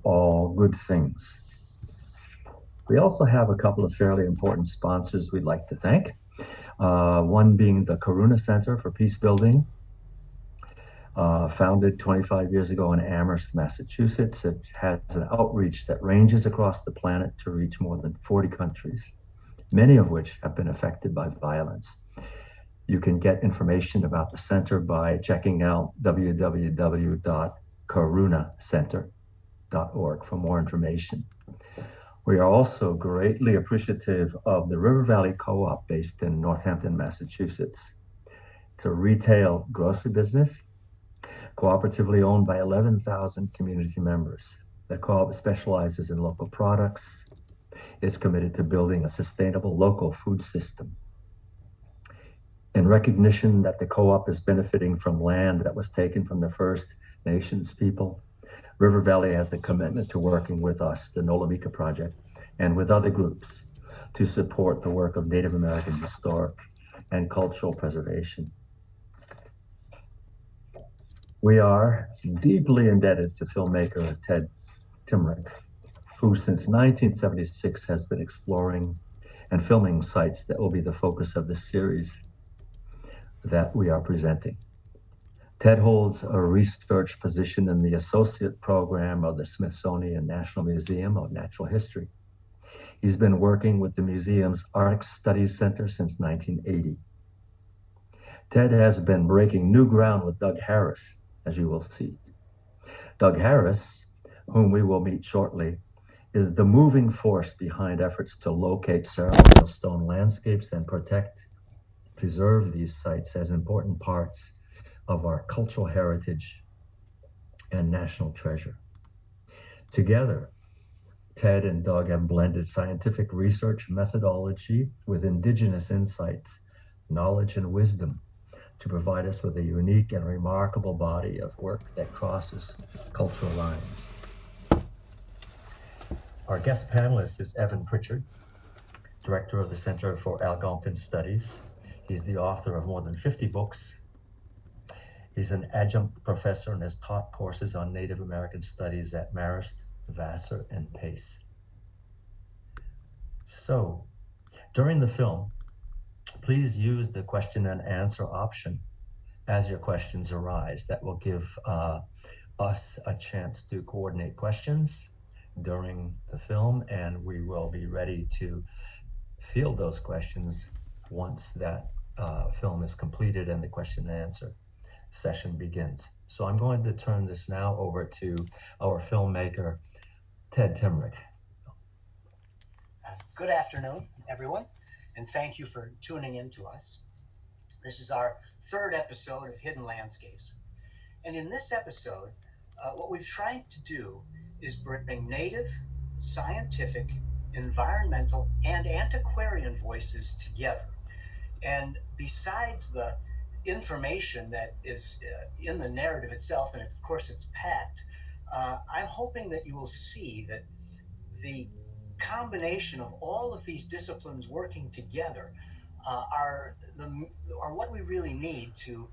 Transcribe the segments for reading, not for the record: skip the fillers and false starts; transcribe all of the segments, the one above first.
all good things. We also have a couple of fairly important sponsors we'd like to thank. One being the Karuna Center for Peace Building, founded 25 years ago in Amherst, Massachusetts. It has an outreach that ranges across the planet to reach more than 40 countries, many of which have been affected by violence. You can get information about the center by checking out www.karunacenter.org for more information. We are also greatly appreciative of the River Valley Co-op based in Northampton, Massachusetts. It's a retail grocery business, cooperatively owned by 11,000 community members. The co-op specializes in local products, is committed to building a sustainable local food system. In recognition that the co-op is benefiting from land that was taken from the First Nations people, River Valley has a commitment to working with us, the Nolamika Project, and with other groups to support the work of Native American historic and cultural preservation. We are deeply indebted to filmmaker Ted Timrick, who since 1976 has been exploring and filming sites that will be the focus of this series that we are presenting. Ted holds a research position in the associate program of the Smithsonian National Museum of Natural History. He's been working with the museum's Arctic Studies Center since 1980. Ted has been breaking new ground with Doug Harris, as you will see. Doug Harris, whom we will meet shortly, is the moving force behind efforts to locate ceremonial stone landscapes and preserve these sites as important parts of our cultural heritage and national treasure. Together, Ted and Doug have blended scientific research methodology with indigenous insights, knowledge, and wisdom to provide us with a unique and remarkable body of work that crosses cultural lines. Our guest panelist is Evan Pritchard, director of the Center for Algonquin Studies. He's the author of more than 50 books. He's an adjunct professor and has taught courses on Native American studies at Marist, Vassar, and Pace. So, during the film, please use the question and answer option as your questions arise. That will give us a chance to coordinate questions during the film, and we will be ready to field those questions once that film is completed and the question and answer session begins. So I'm going to turn this now over to our filmmaker, Ted Timrick. Good afternoon, everyone, and thank you for tuning in to us. This is our third episode of Hidden Landscapes. And in this episode, what we've tried to do is bring native, scientific, environmental, and antiquarian voices together. And besides the information that is in the narrative itself, and of course it's packed, I'm hoping that you will see that the combination of all of these disciplines working together are what we really need to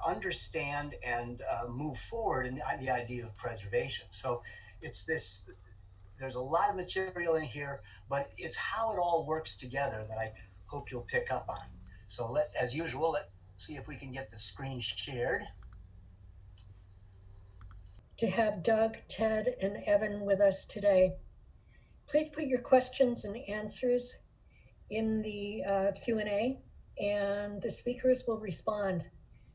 understand and move forward in the idea of preservation. So it's this, there's a lot of material in here, but it's how it all works together that I hope you'll pick up on. So as usual, let's see if we can get the screen shared. To have Doug, Ted, and Evan with us today. Please put your questions and answers in the Q&A, and the speakers will respond.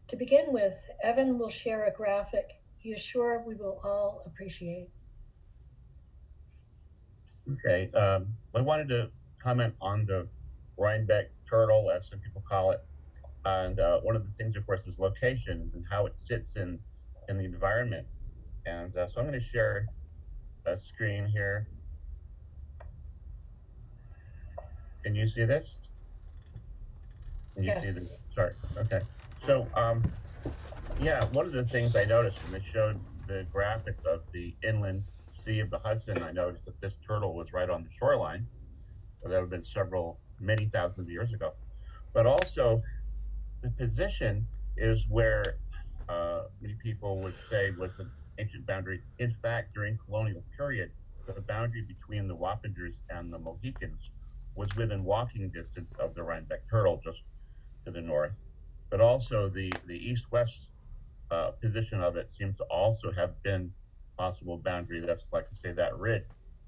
To begin with, Evan will share a graphic he is sure we will all appreciate. Okay, I wanted to comment on the Rhinebeck turtle, as some people call it. And one of the things, of course, is location and how it sits in the environment. And so I'm going to share a screen here. Can you see this? Can you see this? Sorry. Okay. So, yeah, one of the things I noticed when they showed the graphic of the inland sea of the Hudson, I noticed that this turtle was right on the shoreline. So that would have been many thousands of years ago. But also, the position is where many people would say was an ancient boundary. In fact, during colonial period, the boundary between the Wappingers and the Mohicans was within walking distance of the Rhinebeck Turtle, just to the north. But also the east-west position of it seems to also have been possible boundary. That's like to say that ridge,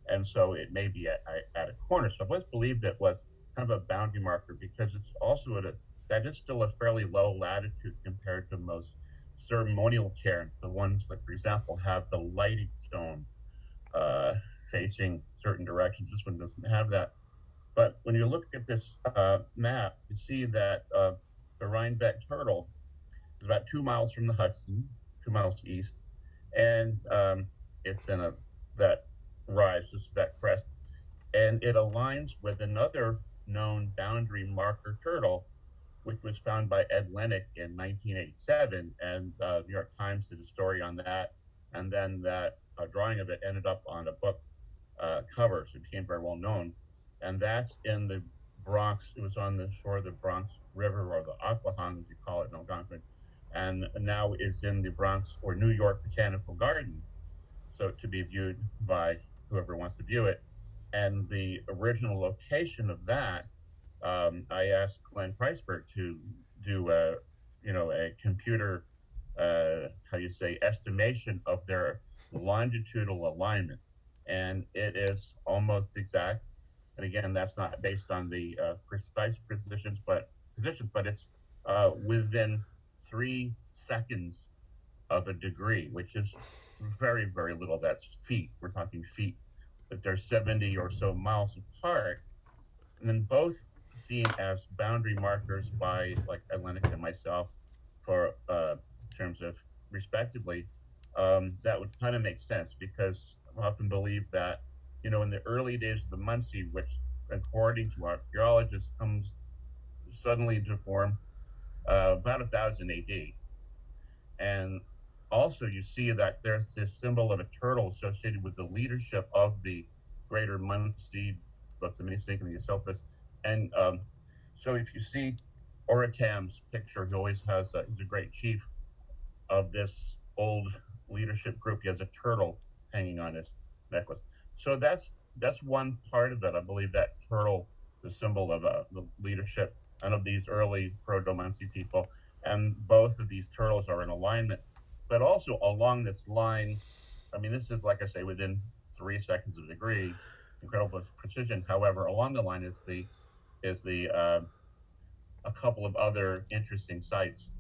and so it may be at a corner. So let's believe that was kind of a boundary marker because it's also that is still a fairly low latitude compared to most ceremonial cairns, the ones that, for example, have the lighting stone facing certain directions. This one doesn't have that. But when you look at this map, you see that the Rhinebeck Turtle is about 2 miles from the Hudson, 2 miles east, and it's in that rise, just that crest, and it aligns with another known boundary marker turtle, which was found by Ed Lennox in 1987, and New York Times did a story on that, and then that drawing of it ended up on a book cover, so it became very well known, and that's in the Bronx. It was on the shore of the Bronx River, or the Occoquan, as you call it in Algonquin, and now is in the Bronx or New York Botanical Garden, so to be viewed by whoever wants to view it. And the original location of that, I asked Glenn Preisberg to do a computer, estimation of their longitudinal alignment, and it is almost exact. And again, that's not based on the precise positions, but it's within 3 seconds of a degree, which is very, very little. That's feet. We're talking feet. But they're 70 or so miles apart, and then both seen as boundary markers by like Atlantic and myself for terms of respectively. That would kind of make sense because I often believe that in the early days of the Munsee, which according to archaeologists comes suddenly to form about 1000 AD. And also you see that there's this symbol of a turtle associated with the leadership of the greater Munsee, both the Minisink and the Esopus. And so if you see Oratam's picture, he always has, he's a great chief of this old leadership group. He has a turtle hanging on his necklace. So that's one part of it. I believe that turtle, the symbol of the leadership and of these early Proto-Munsee people. And both of these turtles are in alignment, but also along this line. I mean, this is, like I say, within 3 seconds of a degree, incredible precision. However, along the line is a couple of other interesting sites,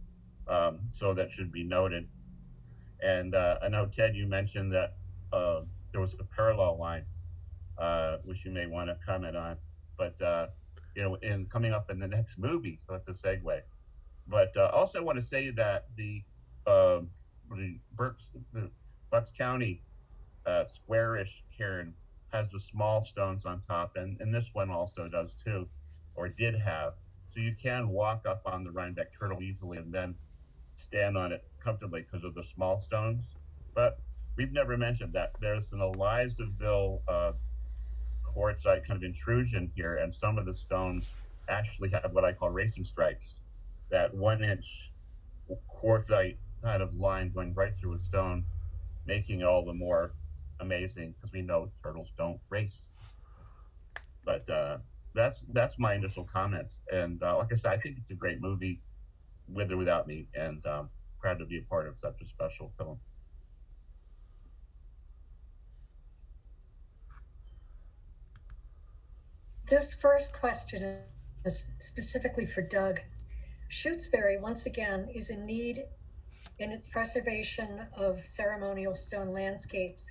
so that should be noted. And I know, Ted, you mentioned that there was a parallel line, which you may want to comment on, but in coming up in the next movie, so that's a segue. But also I want to say that the Bucks County squarish cairn has the small stones on top, and this one also does too, or did have. So you can walk up on the Rhinebeck Turtle easily and then stand on it comfortably because of the small stones. But we've never mentioned that there's an Elizaville quartzite kind of intrusion here, and some of the stones actually have what I call racing stripes, that 1-inch quartzite kind of line going right through a stone, making it all the more amazing because we know turtles don't race. But that's my initial comments, and like I said, I think it's a great movie with or without me, and proud to be a part of such a special film. This first question is specifically for Doug. Shutesbury, once again, is in need in its preservation of ceremonial stone landscapes.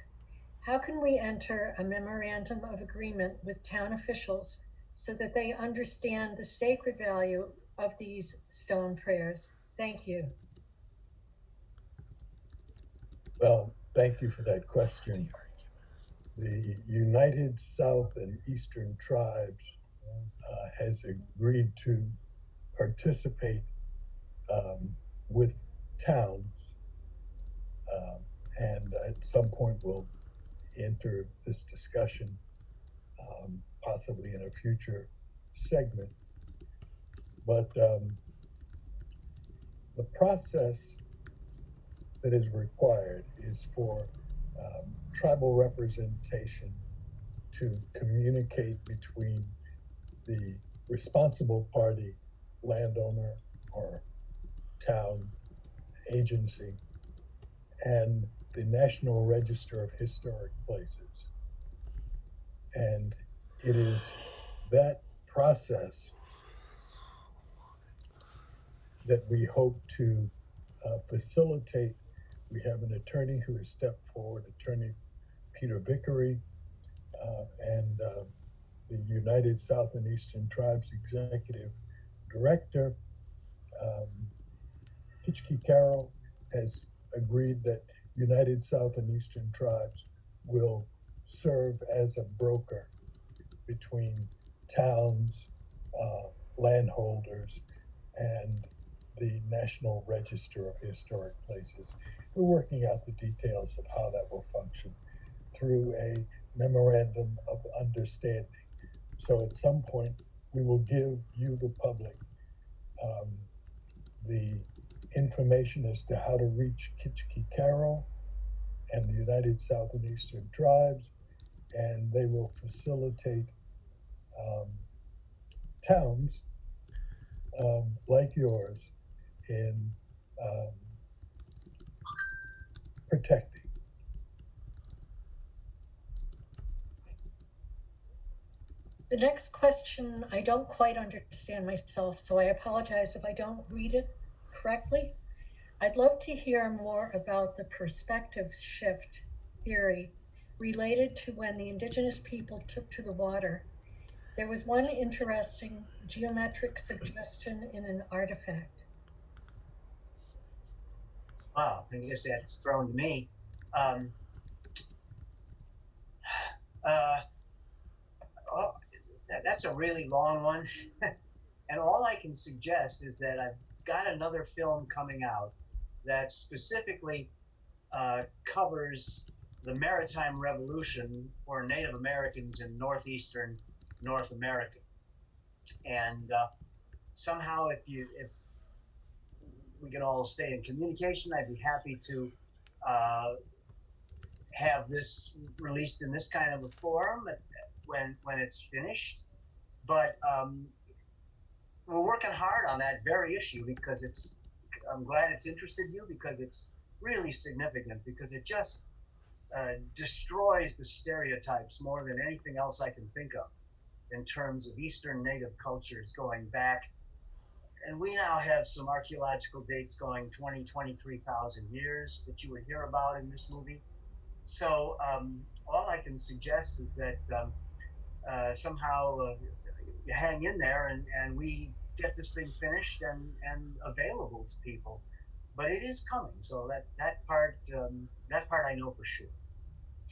How can we enter a memorandum of agreement with town officials so that they understand the sacred value of these stone prayers? Thank you. Well, thank you for that question. The United South and Eastern Tribes has agreed to participate with towns, and at some point we'll enter this discussion, possibly in a future segment. But the process that is required is for tribal representation to communicate between the responsible party, landowner or town agency, and the National Register of Historic Places. And it is that process that we hope to facilitate. We have an attorney who has stepped forward, Attorney Peter Vickery, and the United South and Eastern Tribes Executive Director, Hitchkey Carroll, has agreed that United South and Eastern Tribes will serve as a broker between towns, landholders, and the National Register of Historic Places. We're working out the details of how that will function through a memorandum of understanding. So at some point, we will give you, the public, the information as to how to reach Kitchkee Carroll and the United South and Eastern Tribes, and they will facilitate towns like yours in protecting. The next question, I don't quite understand myself, so I apologize if I don't read it correctly. I'd love to hear more about the perspective shift theory related to when the indigenous people took to the water. There was one interesting geometric suggestion in an artifact. Wow, I guess that's thrown to me. That's a really long one. And all I can suggest is that I've got another film coming out that specifically covers the maritime revolution for Native Americans in northeastern North America. And somehow, if we can all stay in communication, I'd be happy to have this released in this kind of a forum when it's finished. But we're working hard on that very issue because I'm glad it's interested you, because it's really significant, because it just destroys the stereotypes more than anything else I can think of in terms of Eastern Native cultures going back. And we now have some archaeological dates going 23,000 years that you would hear about in this movie. So all I can suggest is that somehow you hang in there and we get this thing finished and available to people. But it is coming, so that part I know for sure.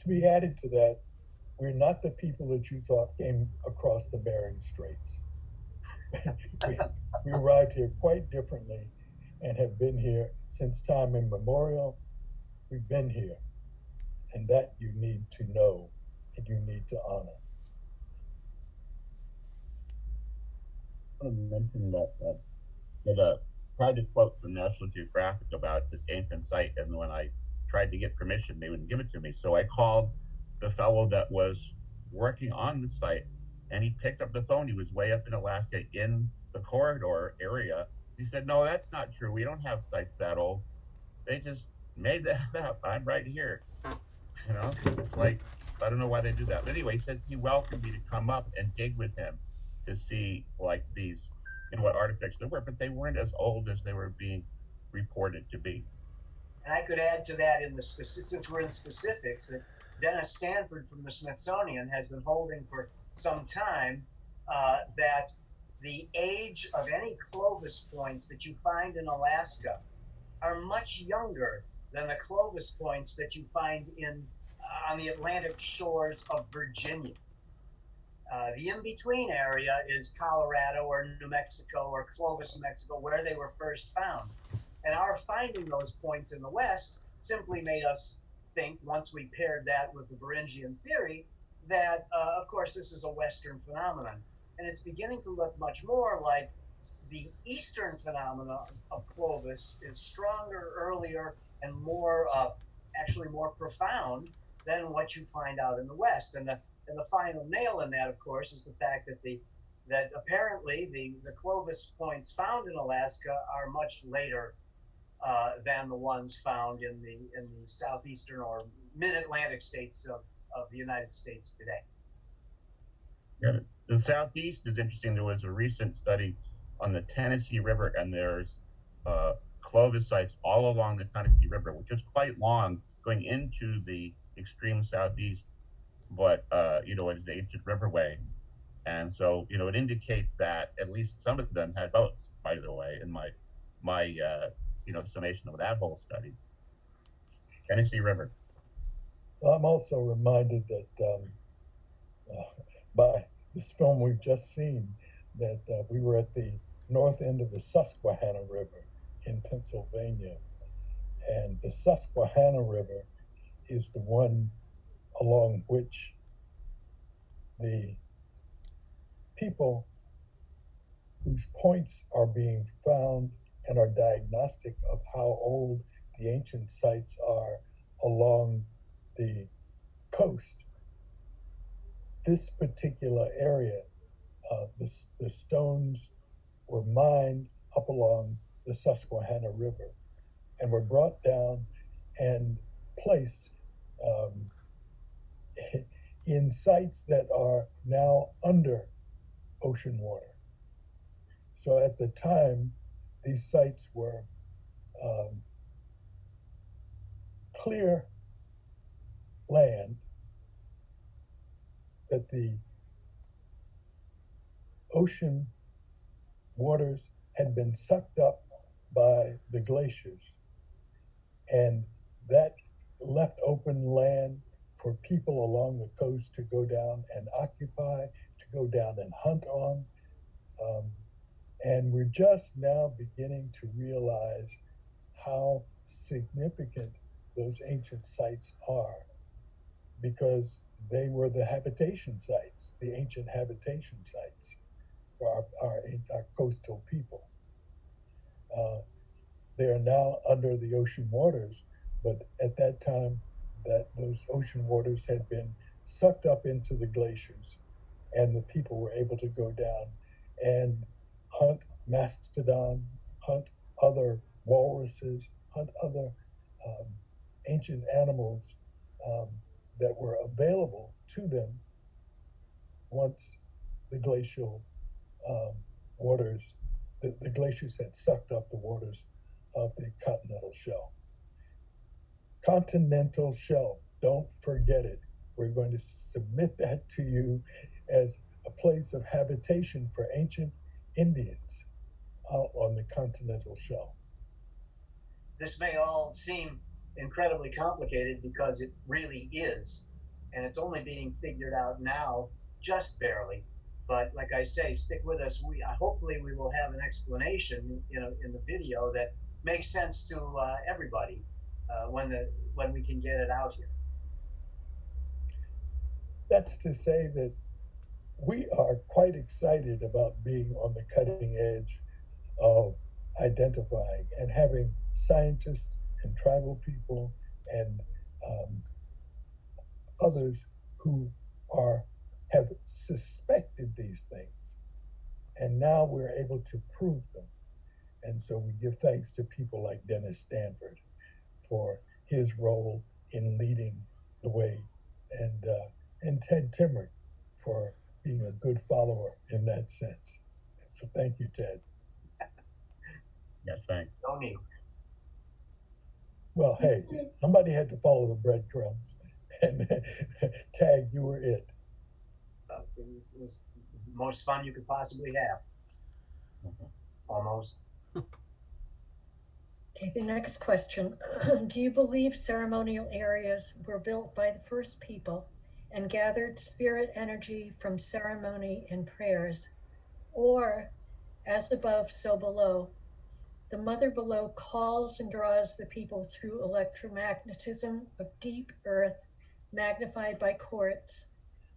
To be added to that, we're not the people that you thought came across the Bering Straits. we arrived here quite differently and have been here since time immemorial. We've been here, and that you need to know and you need to honor. I mentioned that a private quote from National Geographic about this ancient site, and when I tried to get permission, they wouldn't give it to me. So I called the fellow that was working on the site, and he picked up the phone. He was way up in Alaska in the corridor area. He said, "No, that's not true. We don't have sites that old. They just made that up. I'm right here." You know, it's like, I don't know why they do that. But anyway, he said he welcomed me to come up and dig with him to see like these, what artifacts there were, but they weren't as old as they were being reported to be. And I could add to that, in the since we're in specifics, that Dennis Stanford from the Smithsonian has been holding for some time that the age of any Clovis points that you find in Alaska are much younger than the Clovis points that you find on the Atlantic shores of Virginia. The in-between area is Colorado or New Mexico or Clovis, New Mexico, where they were first found. And our finding those points in the West simply made us think, once we paired that with the Beringian theory, that, of course, this is a Western phenomenon. And it's beginning to look much more like the Eastern phenomena of Clovis is stronger, earlier, and more, actually more profound than what you find out in the West. And the final nail in that, of course, is the fact that apparently the Clovis points found in Alaska are much later than the ones found in the southeastern or mid-Atlantic states of the United States today. Yeah, the Southeast is interesting. There was a recent study on the Tennessee River, and there's Clovis sites all along the Tennessee River, which is quite long, going into the extreme Southeast, but it's the ancient riverway. And so, it indicates that at least some of them had boats, by the way, in my summation of that whole study. Tennessee River. Well, I'm also reminded that by this film we've just seen, that we were at the north end of the Susquehanna River in Pennsylvania. And the Susquehanna River is the one along which the people whose points are being found and are diagnostic of how old the ancient sites are along the coast. This particular area, the stones were mined up along the Susquehanna River and were brought down and placed in sites that are now under ocean water. So at the time, these sites were clear land that the ocean waters had been sucked up by the glaciers, and that left open land for people along the coast to go down and occupy, to go down and hunt on. And we're just now beginning to realize how significant those ancient sites are, because they were the habitation sites, the ancient habitation sites for our coastal people. They are now under the ocean waters, but at that time, that those ocean waters had been sucked up into the glaciers, and the people were able to go down and hunt mastodon, hunt other walruses, hunt other ancient animals that were available to them once the glacial waters, the glaciers had sucked up the waters of the continental shelf. Continental shelf, don't forget it. We're going to submit that to you as a place of habitation for ancient Indians out on the continental shelf. This may all seem incredibly complicated because it really is, and it's only being figured out now, just barely. But like I say, stick with us. Hopefully we will have an explanation, in the video that makes sense to everybody when we can get it out here. That's to say that we are quite excited about being on the cutting edge of identifying and having scientists and tribal people and others who have suspected these things, and now we're able to prove them. And so we give thanks to people like Dennis Stanford for his role in leading the way, and Ted Timmerick for being a good follower in that sense. So thank you, Ted. Yes, thanks. No need. Well, hey, somebody had to follow the breadcrumbs, and Tag, you were it. It was the most fun you could possibly have. Mhm. Almost. Okay, the next question. Do you believe ceremonial areas were built by the first people and gathered spirit energy from ceremony and prayers? Or, as above, so below, the mother below calls and draws the people through electromagnetism of deep earth, magnified by quartz,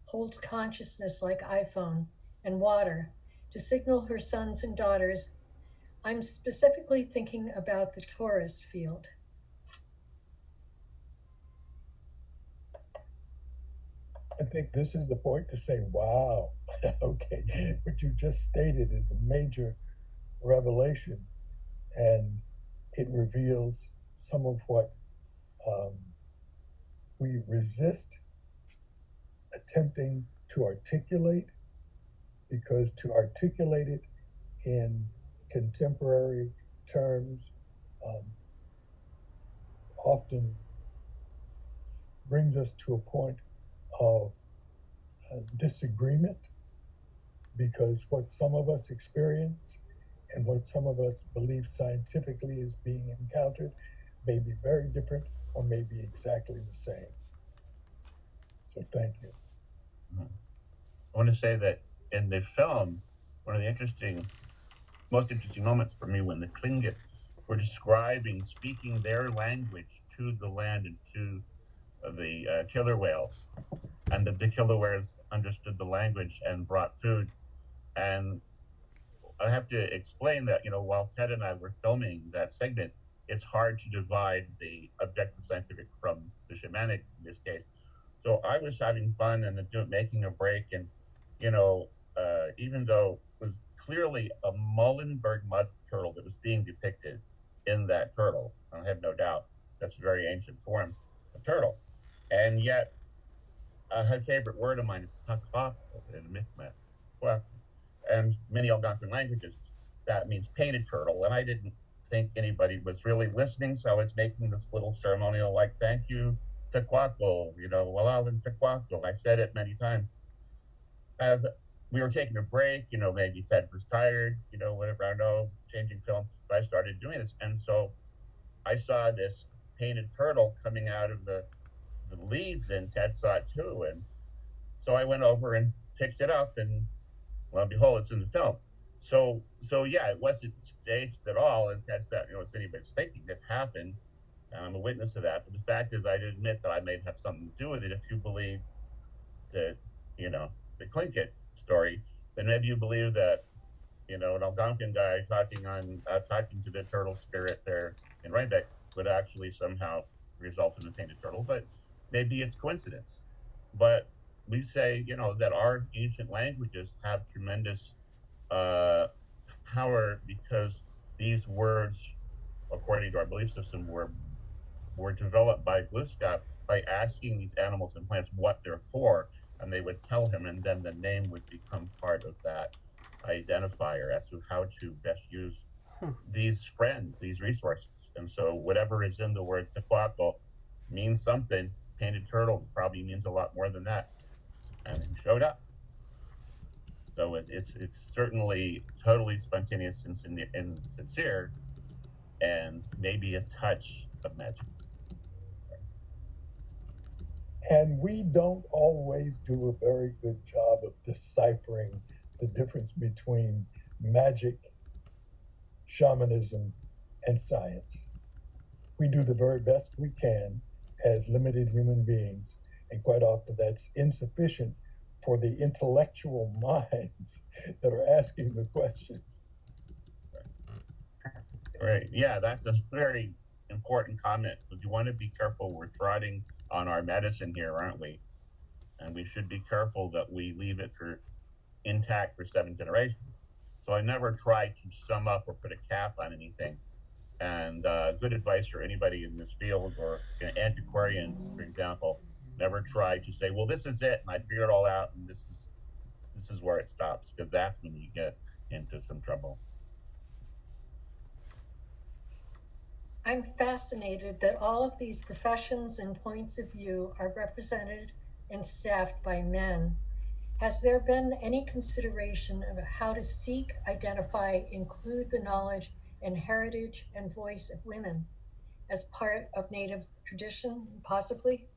holds consciousness like iPhone, and water to signal her sons and daughters. I'm specifically thinking about the Taurus field. I think this is the point to say, wow, okay, what you just stated is a major revelation, and it reveals some of what um, we resist attempting to articulate, because to articulate it in contemporary terms um, often brings us to a point of disagreement, because what some of us experience and what some of us believe scientifically is being encountered may be very different or may be exactly the same. So thank you. I want to say that in the film, one of the most interesting moments for me when the Tlingit were speaking their language to the land and to the killer whales, and that the killer whales understood the language and brought food. And I have to explain that, while Ted and I were filming that segment, it's hard to divide the objective scientific from the shamanic in this case. So I was having fun and making a break, and even though it was clearly a Muhlenberg mud turtle that was being depicted in that turtle, I have no doubt that's a very ancient form of turtle, and yet her favorite word of mine is takvak in Mi'kmaq. Well, and many Algonquin languages, that means painted turtle. And I didn't think anybody was really listening, so I was making this little ceremonial, like, thank you, Tequaco, Walal and Tequaco. I said it many times. As we were taking a break, maybe Ted was tired, whatever, I don't know, changing film, but I started doing this. And so I saw this painted turtle coming out of the leaves, and Ted saw it too. And so I went over and picked it up, and lo and behold, it's in the film. So yeah, it wasn't staged at all, and that's that. It's anybody's thinking. It happened, and I'm a witness to that. But the fact is, I'd admit that I may have something to do with it. If you believe that, the Tlingit story, then maybe you believe that, an Algonquin guy talking to the turtle spirit there in Rhinebeck would actually somehow result in a painted turtle. But maybe it's coincidence. But we say, that our ancient languages have tremendous power, because these words, according to our belief system, were developed by Glooskap by asking these animals and plants what they're for, and they would tell him, and then the name would become part of that identifier as to how to best use these friends, these resources. And so whatever is in the word Tequaco means something. Painted turtle probably means a lot more than that. And he showed up. So it's certainly totally spontaneous and sincere, and maybe a touch of magic. And we don't always do a very good job of deciphering the difference between magic, shamanism, and science. We do the very best we can as limited human beings, and quite often that's insufficient for the intellectual minds that are asking the questions. Right. Yeah, that's a very important comment. But you want to be careful. We're trotting on our medicine here, aren't we? And we should be careful that we leave it intact for 7 generations. So I never try to sum up or put a cap on anything. And good advice for anybody in this field, or antiquarians, for example, never try to say, well, this is it, and I figured it all out, and this is where it stops, because that's when you get into some trouble. I'm fascinated that all of these professions and points of view are represented and staffed by men. Has there been any consideration of how to seek, identify, include the knowledge and heritage and voice of women as part of Native tradition, possibly?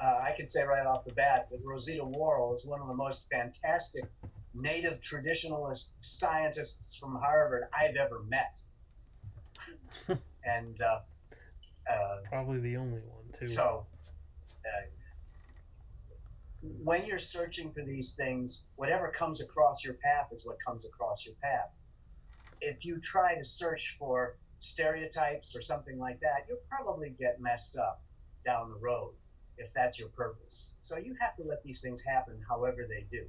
I can say right off the bat that Rosita Worrell is one of the most fantastic Native traditionalist scientists from Harvard I've ever met. And probably the only one too. So when you're searching for these things, whatever comes across your path is what comes across your path. If you try to search for stereotypes or something like that, you'll probably get messed up down the road. if that's your purpose. So you have to let these things happen however they do.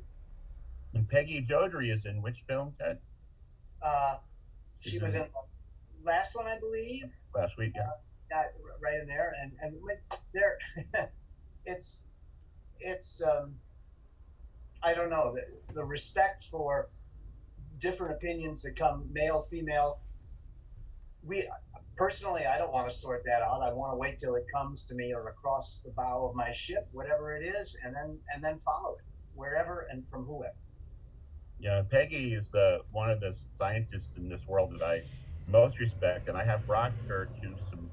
And Peggy Jodrey is in which film, Ted? She was in the last one, I believe. Last week, yeah. Right in there, and there, it's I don't know, the respect for different opinions that come male, female. We personally, I don't want to sort that out. I want to wait till it comes to me or across the bow of my ship, whatever it is, and then follow it wherever and from whoever. Yeah, Peggy is one of the scientists in this world that I most respect, and I have brought her to some,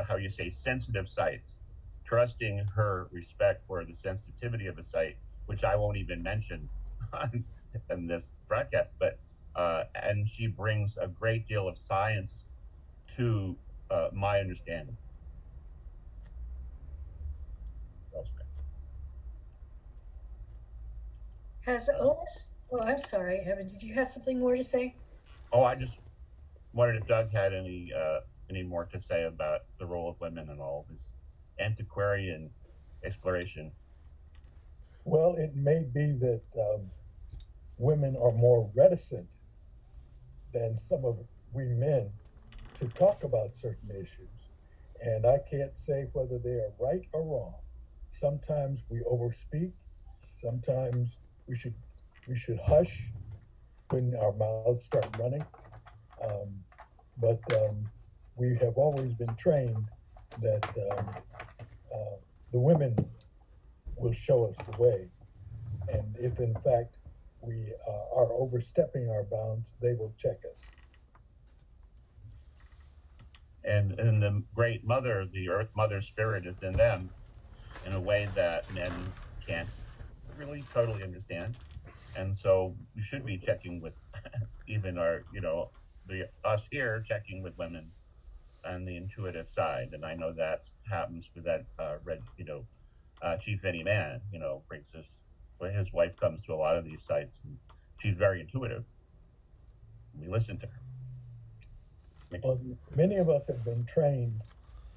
how you say, sensitive sites, trusting her respect for the sensitivity of a site, which I won't even mention in this broadcast. But and she brings a great deal of science to my understanding. Has OS? Oh, I'm sorry, Evan. Did you have something more to say? Oh, I just wondered if Doug had any more to say about the role of women in all this antiquarian exploration. Well, it may be that women are more reticent than some of we men to talk about certain issues. And I can't say whether they are right or wrong. Sometimes we overspeak. Sometimes we should hush when our mouths start running. But we have always been trained that the women will show us the way. And if in fact we are overstepping our bounds, they will check us. And the great mother, the earth mother spirit is in them in a way that men can't really totally understand. And so we should be checking with even our, us here checking with women on the intuitive side. And I know that happens with that Chief Any Man, brings us, where his wife comes to a lot of these sites and she's very intuitive. We listen to her. Well, many of us have been trained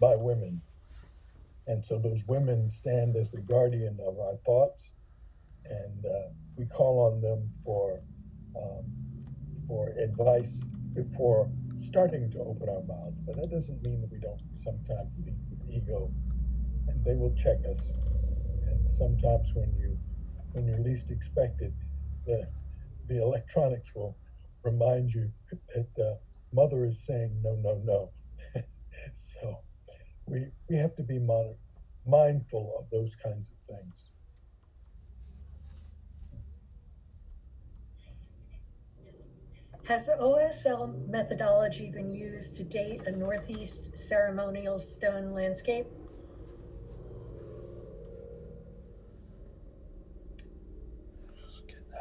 by women. And so those women stand as the guardian of our thoughts. And we call on them for advice before starting to open our mouths. But that doesn't mean that we don't sometimes lead with ego. And they will check us. And sometimes when you're least expected, the electronics will remind you that mother is saying no, no, no. So we have to be mindful of those kinds of things. Has the OSL methodology been used to date a Northeast ceremonial stone landscape?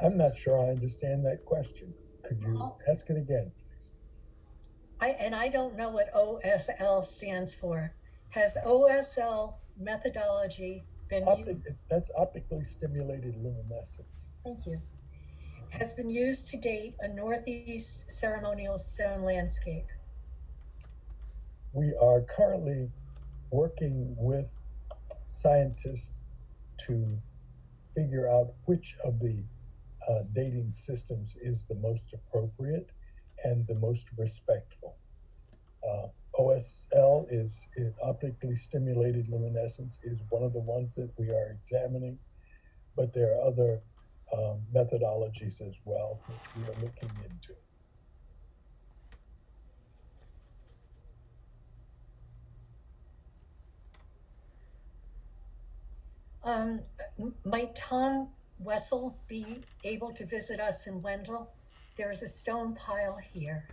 I'm not sure I understand that question. Could you ask it again, please? I don't know what OSL stands for. Has OSL methodology been used? That's optically stimulated luminescence. Thank you. Has been used to date a Northeast ceremonial stone landscape? We are currently working with scientists to figure out which of the dating systems is the most appropriate and the most respectful. OSL is optically stimulated luminescence is one of the ones that we are examining, but there are other methodologies as well that we are looking into. Might Tom Wessel be able to visit us in Wendell? There's a stone pile here.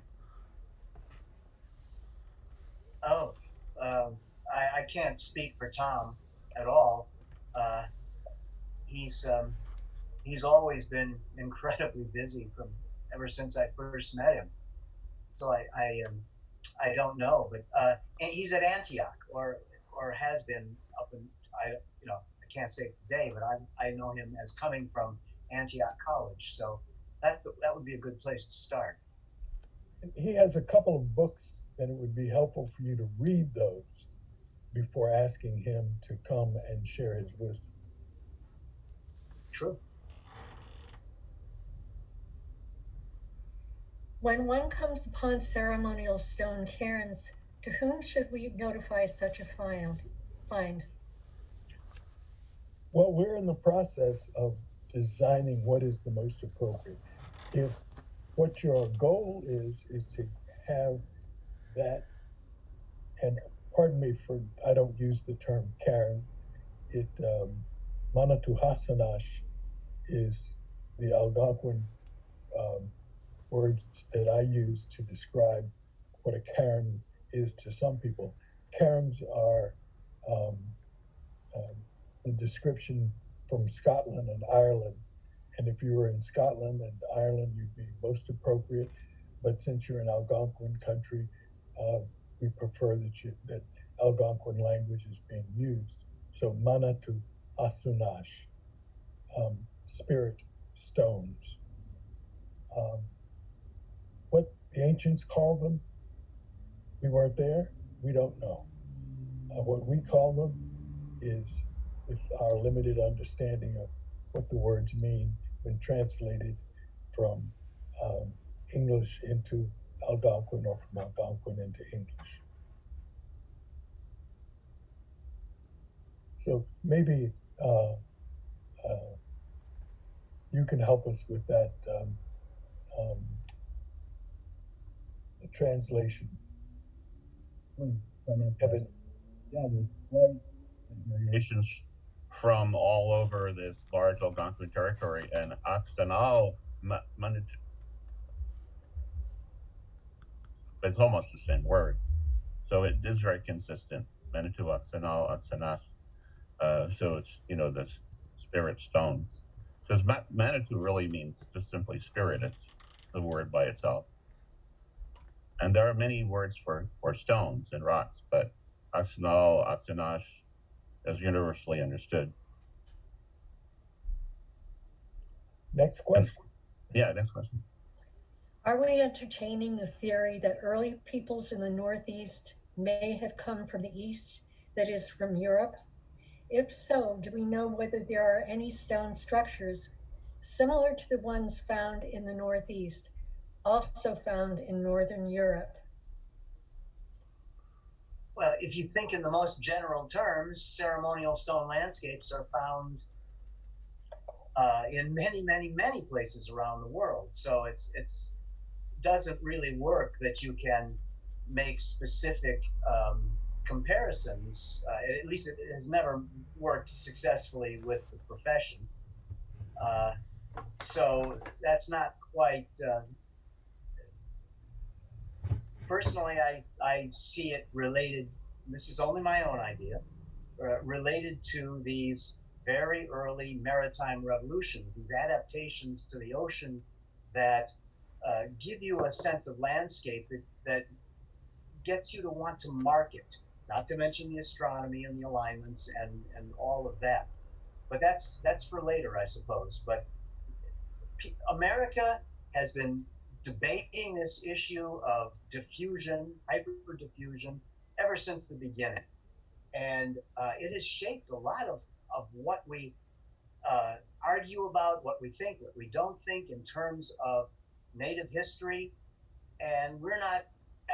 Oh, I can't speak for Tom at all. He's always been incredibly busy from ever since I first met him. So I don't know, but he's at Antioch or has been up in I can't say today, but I know him as coming from Antioch College. So that would be a good place to start. He has a couple of books, and it would be helpful for you to read those before asking him to come and share his wisdom. True. When one comes upon ceremonial stone cairns, to whom should we notify such a find? Well, we're in the process of designing what is the most appropriate. If what your goal is to have that, and pardon me for, I don't use the term cairn, Manatu Hasanash is the Algonquin words that I use to describe what a cairn is to some people. Cairns are the description from Scotland and Ireland. And if you were in Scotland and Ireland, you'd be most appropriate. But since you're in Algonquin country, we prefer that Algonquin language is being used. So Manatu Asunash, spirit stones. What the ancients called them, we weren't there, we don't know. What we call them is, with our limited understanding of what the words mean when translated from English into Algonquin or from Algonquin into English. So maybe you can help us with that the translation. Evan. Yeah, there's quite variations from all over this large Algonquin territory, and Aksanal, it's almost the same word. So it is very consistent. Manitou, Aksanal, Aksanash. So it's, this spirit stones. Because Manitou really means just simply spirit. It's the word by itself. And there are many words for stones and rocks, but Aksanal, Aksanash is universally understood. Next question. Next question. Are we entertaining the theory that early peoples in the Northeast may have come from the East, that is, from Europe? If so, do we know whether there are any stone structures similar to the ones found in the Northeast, also found in Northern Europe? Well, if you think in the most general terms, ceremonial stone landscapes are found in many, many, many places around the world. So it's doesn't really work that you can make specific comparisons. At least it has never worked successfully with the profession. So that's not quite. Personally, I see it related. This is only my own idea. Related to these very early maritime revolutions, these adaptations to the ocean that give you a sense of landscape that gets you to want to mark it, not to mention the astronomy and the alignments and all of that. But that's for later, I suppose. But America has been debating this issue of diffusion, hyperdiffusion, ever since the beginning. And it has shaped a lot of what we argue about, what we think, what we don't think in terms of Native history. And we're not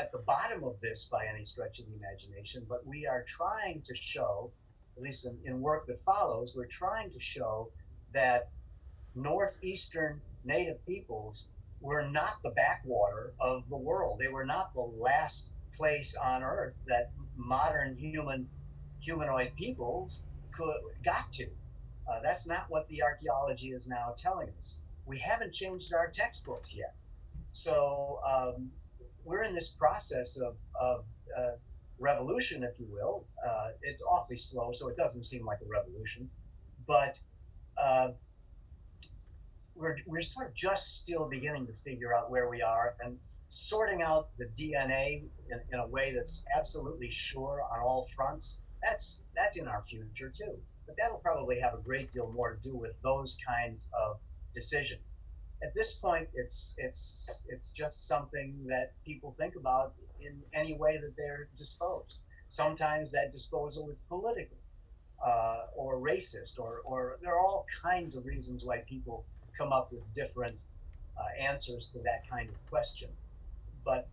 at the bottom of this by any stretch of the imagination, but we are trying to show, at least in work that follows, we're trying to show that Northeastern Native peoples were not the backwater of the world. They were not the last place on Earth that modern humanoid peoples got to. That's not what the archaeology is now telling us. We haven't changed our textbooks yet. So we're in this process of revolution, if you will. It's awfully slow, so it doesn't seem like a revolution. But we're sort of just still beginning to figure out where we are and sorting out the DNA in a way that's absolutely sure on all fronts. That's in our future too. But that'll probably have a great deal more to do with those kinds of decisions. At this point, it's just something that people think about in any way that they're disposed. Sometimes that disposal is political or racist, or there are all kinds of reasons why people come up with different answers to that kind of question. But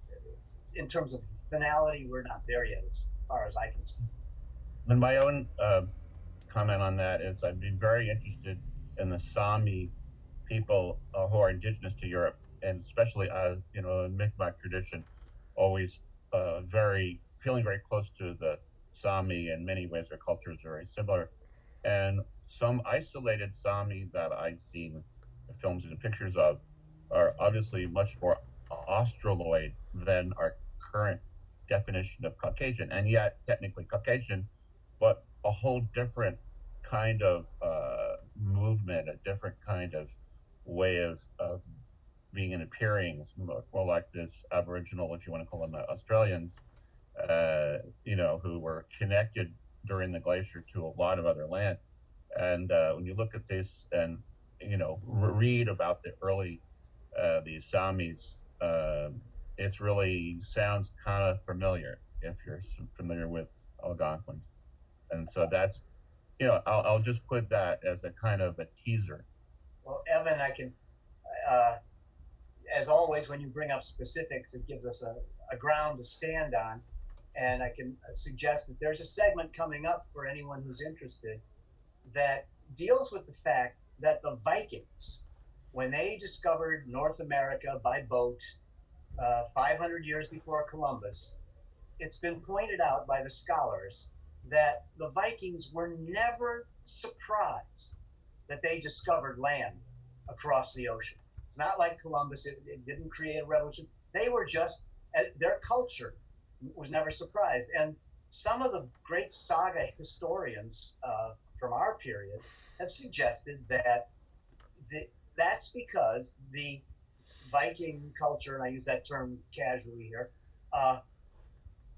in terms of finality, we're not there yet, as far as I can see. And my own comment on that is I'd be very interested in the Sami people who are indigenous to Europe, and especially, the Mi'kmaq tradition, always feeling very close to the Sami in many ways. Their culture is very similar. And some isolated Sami that I've seen films and pictures of are obviously much more Australoid than our current definition of Caucasian, and yet technically Caucasian, but a whole different kind of movement, a different kind of way of being and appearing, more like this Aboriginal, if you want to call them Australians, who were connected during the glacier to a lot of other land. And when you look at this and, read about the early, these Samis, it really sounds kind of familiar if you're familiar with Algonquins. And so that's, I'll just put that as a kind of a teaser. Well, Evan, I can, as always, when you bring up specifics, it gives us a ground to stand on. And I can suggest that there's a segment coming up for anyone who's interested that deals with the fact that the Vikings, when they discovered North America by boat 500 years before Columbus, it's been pointed out by the scholars that the Vikings were never surprised that they discovered land across the ocean. It's not like Columbus, it didn't create a revolution. They were just, their culture was never surprised. And some of the great saga historians from our period have suggested that that's because the Viking culture, and I use that term casually here,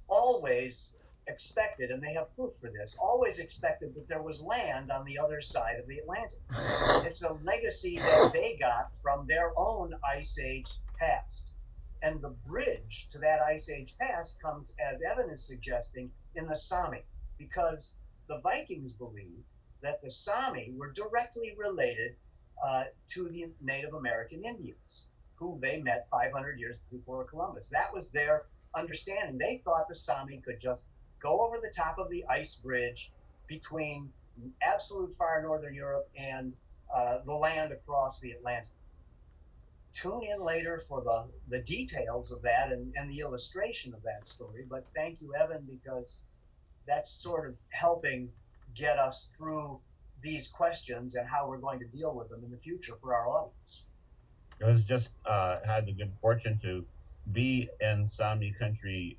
always expected, and they have proof for this, always expected that there was land on the other side of the Atlantic. It's a legacy that they got from their own Ice Age past. And the bridge to that Ice Age past comes, as Evan is suggesting, in the Sami, because the Vikings believed that the Sami were directly related to the Native American Indians, who they met 500 years before Columbus. That was their understanding. They thought the Sami could just go over the top of the ice bridge between absolute far northern Europe and the land across the Atlantic. Tune in later for the details of that and the illustration of that story. But thank you, Evan, because that's sort of helping get us through these questions and how we're going to deal with them in the future for our audience. I was just had the good fortune to be in Sami country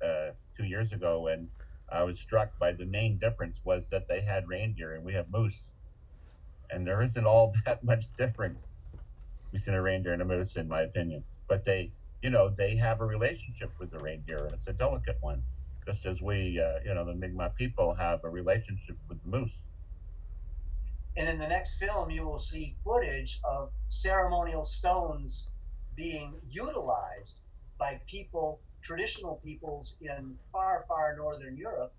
2 years ago, and I was struck by the main difference was that they had reindeer and we have moose. And there isn't all that much difference between a reindeer and a moose, in my opinion. But they have a relationship with the reindeer, and it's a delicate one, just as we, the Mi'kmaq people have a relationship with the moose. And in the next film, you will see footage of ceremonial stones being utilized by people, traditional peoples in far, far northern Europe,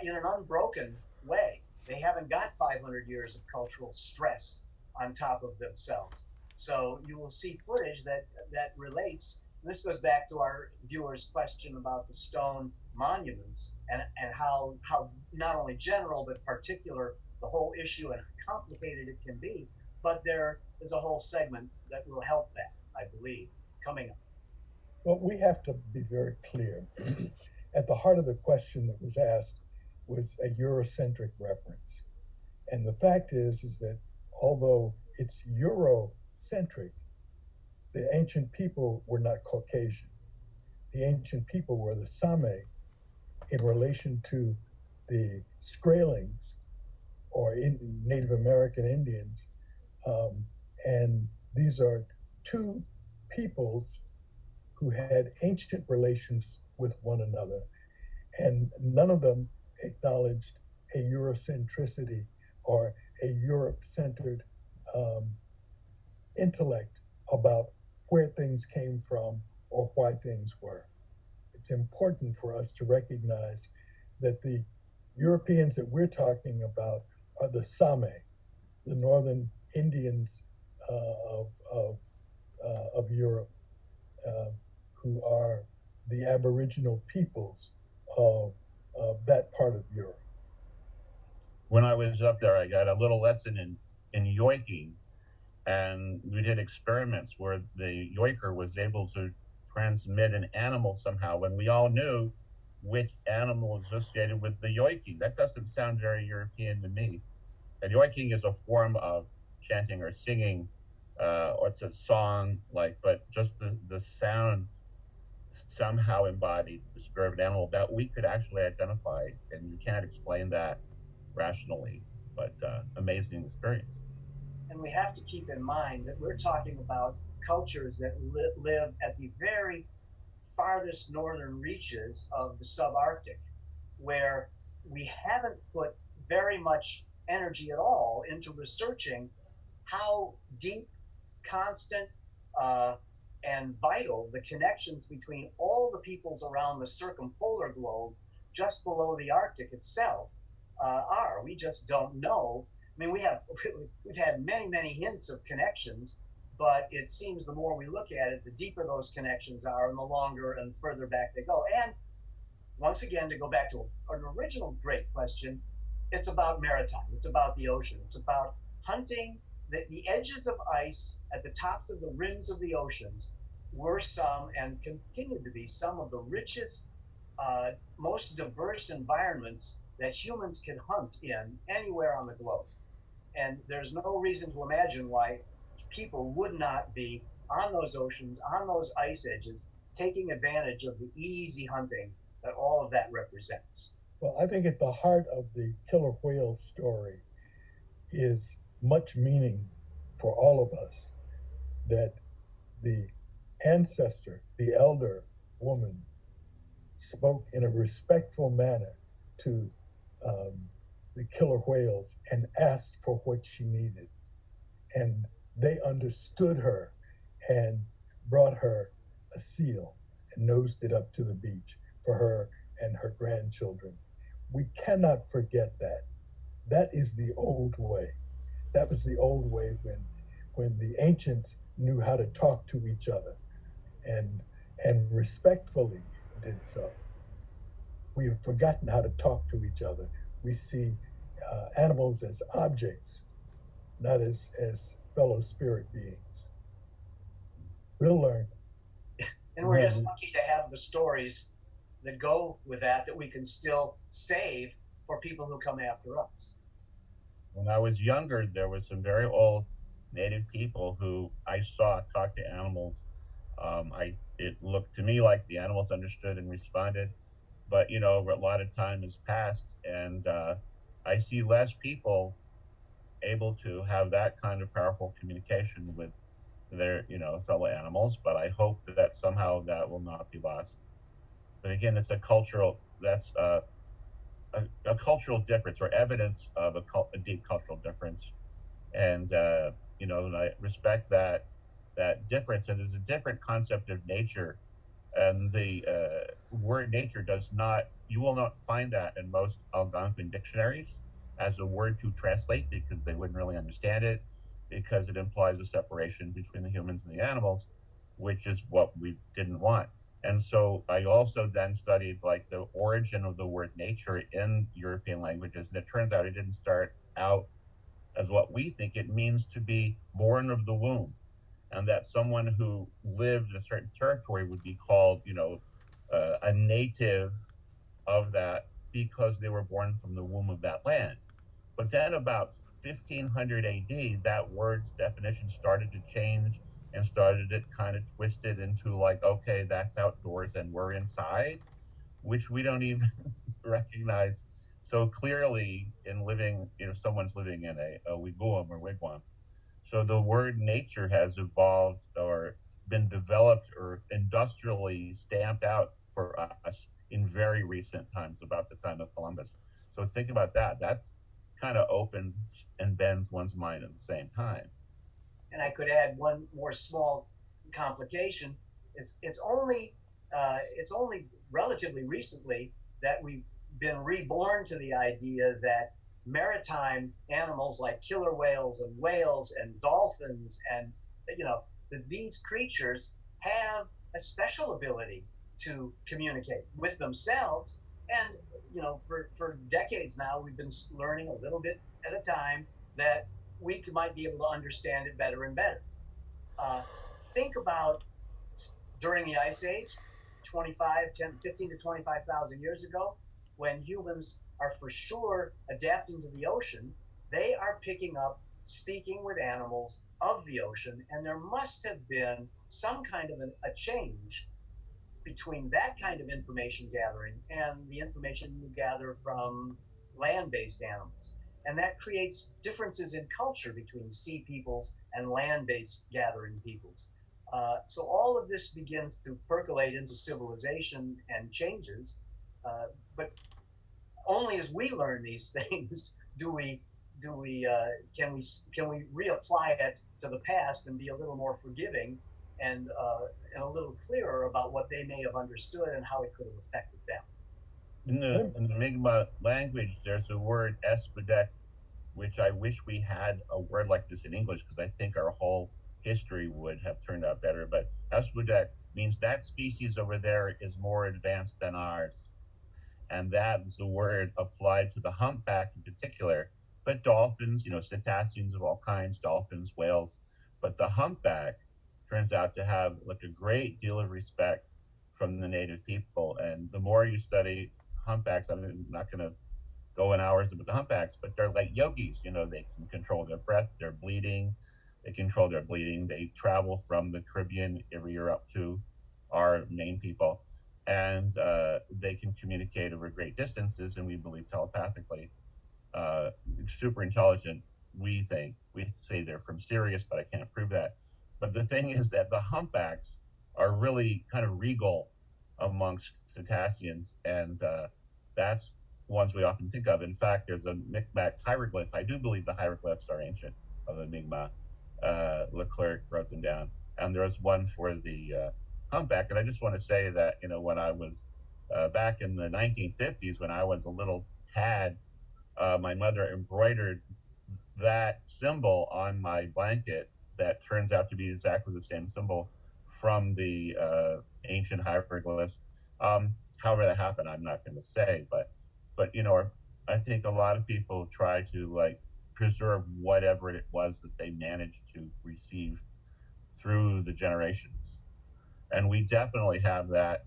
in an unbroken way. They haven't got 500 years of cultural stress on top of themselves. So you will see footage that relates. And this goes back to our viewer's question about the stone monuments and how not only general but particular the whole issue and how complicated it can be. But there is a whole segment that will help that, I believe, coming up. Well, we have to be very clear. At the heart of the question that was asked was a Eurocentric reference. And the fact is that although it's Eurocentric, the ancient people were not Caucasian. The ancient people were the Sami in relation to the Skraelings or Native American Indians. And these are two peoples who had ancient relations with one another. And none of them acknowledged a Eurocentricity or a Europe-centered intellect about where things came from or why things were. It's important for us to recognize that the Europeans that we're talking about are the Same, the northern Indians of Europe, who are the Aboriginal peoples of that part of Europe. When I was up there, I got a little lesson in yoiking, and we did experiments where the yoiker was able to transmit an animal somehow, and we all knew which animal associated with the yoiking. That doesn't sound very European to me. And yoiking is a form of chanting or singing, or it's a song, like, but just the sound somehow embodied the spirit of an animal that we could actually identify, and you can't explain that rationally, but amazing experience. And we have to keep in mind that we're talking about cultures that live at the very farthest northern reaches of the subarctic, where we haven't put very much energy at all into researching how deep, constant, and vital the connections between all the peoples around the circumpolar globe just below the Arctic itself are. We just don't know. I mean, we've had many hints of connections, but it seems the more we look at it, the deeper those connections are, and the longer and further back they go. And once again, to go back to an original great question, it's about maritime. It's about the ocean. It's about hunting the edges of ice at the tops of the rims of the oceans were some and continue to be some of the richest, most diverse environments that humans can hunt in anywhere on the globe. And there's no reason to imagine why people would not be on those oceans, on those ice edges, taking advantage of the easy hunting that all of that represents. Well, I think at the heart of the killer whale story is much meaning for all of us, that the ancestor, the elder woman, spoke in a respectful manner to the killer whales and asked for what she needed. And they understood her and brought her a seal and nosed it up to the beach for her and her grandchildren. We cannot forget that. That is the old way. That was the old way when the ancients knew how to talk to each other and respectfully did so. We have forgotten how to talk to each other. We see animals as objects, not as fellow spirit beings. We'll learn. And we're just lucky to have the stories that go with that we can still save for people who come after us. When I was younger, there was some very old native people who I saw talk to animals. It looked to me like the animals understood and responded, but a lot of time has passed, and I see less people able to have that kind of powerful communication with their fellow animals. But I hope that somehow that will not be lost. But again, it's a cultural a cultural difference, or evidence of a deep cultural difference, and I respect that difference. And there's a different concept of nature, and the word nature does not, you will not find that in most Algonquin dictionaries as a word to translate, because they wouldn't really understand it, because it implies a separation between the humans and the animals, which is what we didn't want. And so I also then studied like the origin of the word nature in European languages, and it turns out it didn't start out as what we think it means to be born of the womb, and that someone who lived in a certain territory would be called, a native of that, because they were born from the womb of that land. But then about 1500 AD, that word's definition started to change, and started it kind of twisted into like, okay, that's outdoors and we're inside, which we don't even recognize so clearly in living, someone's living in a wigwam or wigwam. So the word nature has evolved or been developed or industrially stamped out for us in very recent times, about the time of Columbus. So think about that. That's kind of opens and bends one's mind at the same time. And I could add one more small complication. It's only relatively recently that we been reborn to the idea that maritime animals like killer whales and dolphins and that these creatures have a special ability to communicate with themselves. And for decades now, we've been learning a little bit at a time that we might be able to understand it better and better. Think about during the Ice Age, 15 to 25,000 years ago, when humans are for sure adapting to the ocean, they are picking up speaking with animals of the ocean, and there must have been some kind of a change between that kind of information gathering and the information you gather from land-based animals. And that creates differences in culture between sea peoples and land-based gathering peoples. So all of this begins to percolate into civilization and changes, but only as we learn these things can we reapply it to the past and be a little more forgiving and a little clearer about what they may have understood and how it could have affected them. In the Mi'kmaq language, there's a word espedek, which I wish we had a word like this in English, because I think our whole history would have turned out better. But espedek means that species over there is more advanced than ours. And that's the word applied to the humpback in particular, but dolphins, cetaceans of all kinds, dolphins, whales. But the humpback turns out to have like a great deal of respect from the native people. And the more you study humpbacks, I'm not going to go in hours with the humpbacks, but they're like yogis. They can control their breath, their bleeding. They control their bleeding. They travel from the Caribbean every year up to our main people, and they can communicate over great distances, and we believe telepathically. Super intelligent, we think. We say they're from Sirius, but I can't prove that. But the thing is that the humpbacks are really kind of regal amongst cetaceans, and that's ones we often think of. In fact, there's a Micmac hieroglyph. I do believe the hieroglyphs are ancient of the Mi'kmaq. Leclerc wrote them down, and there's one for the humpback. And I just want to say that when I was back in the 1950s, when I was a little tad, my mother embroidered that symbol on my blanket that turns out to be exactly the same symbol from the ancient hieroglyphs. However that happened, I'm not going to say, but I think a lot of people try to preserve whatever it was that they managed to receive through the generations, and we definitely have that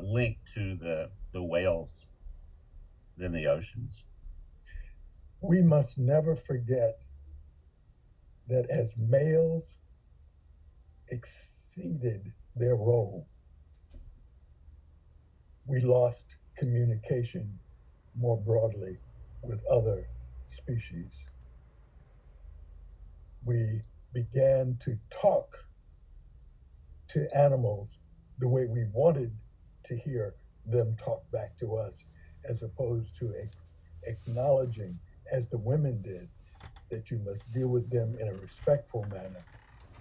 link to the whales in the oceans. We must never forget that as males exceeded their role, we lost communication more broadly with other species. We began to talk to animals the way we wanted to hear them talk back to us, as opposed to acknowledging, as the women did, that you must deal with them in a respectful manner.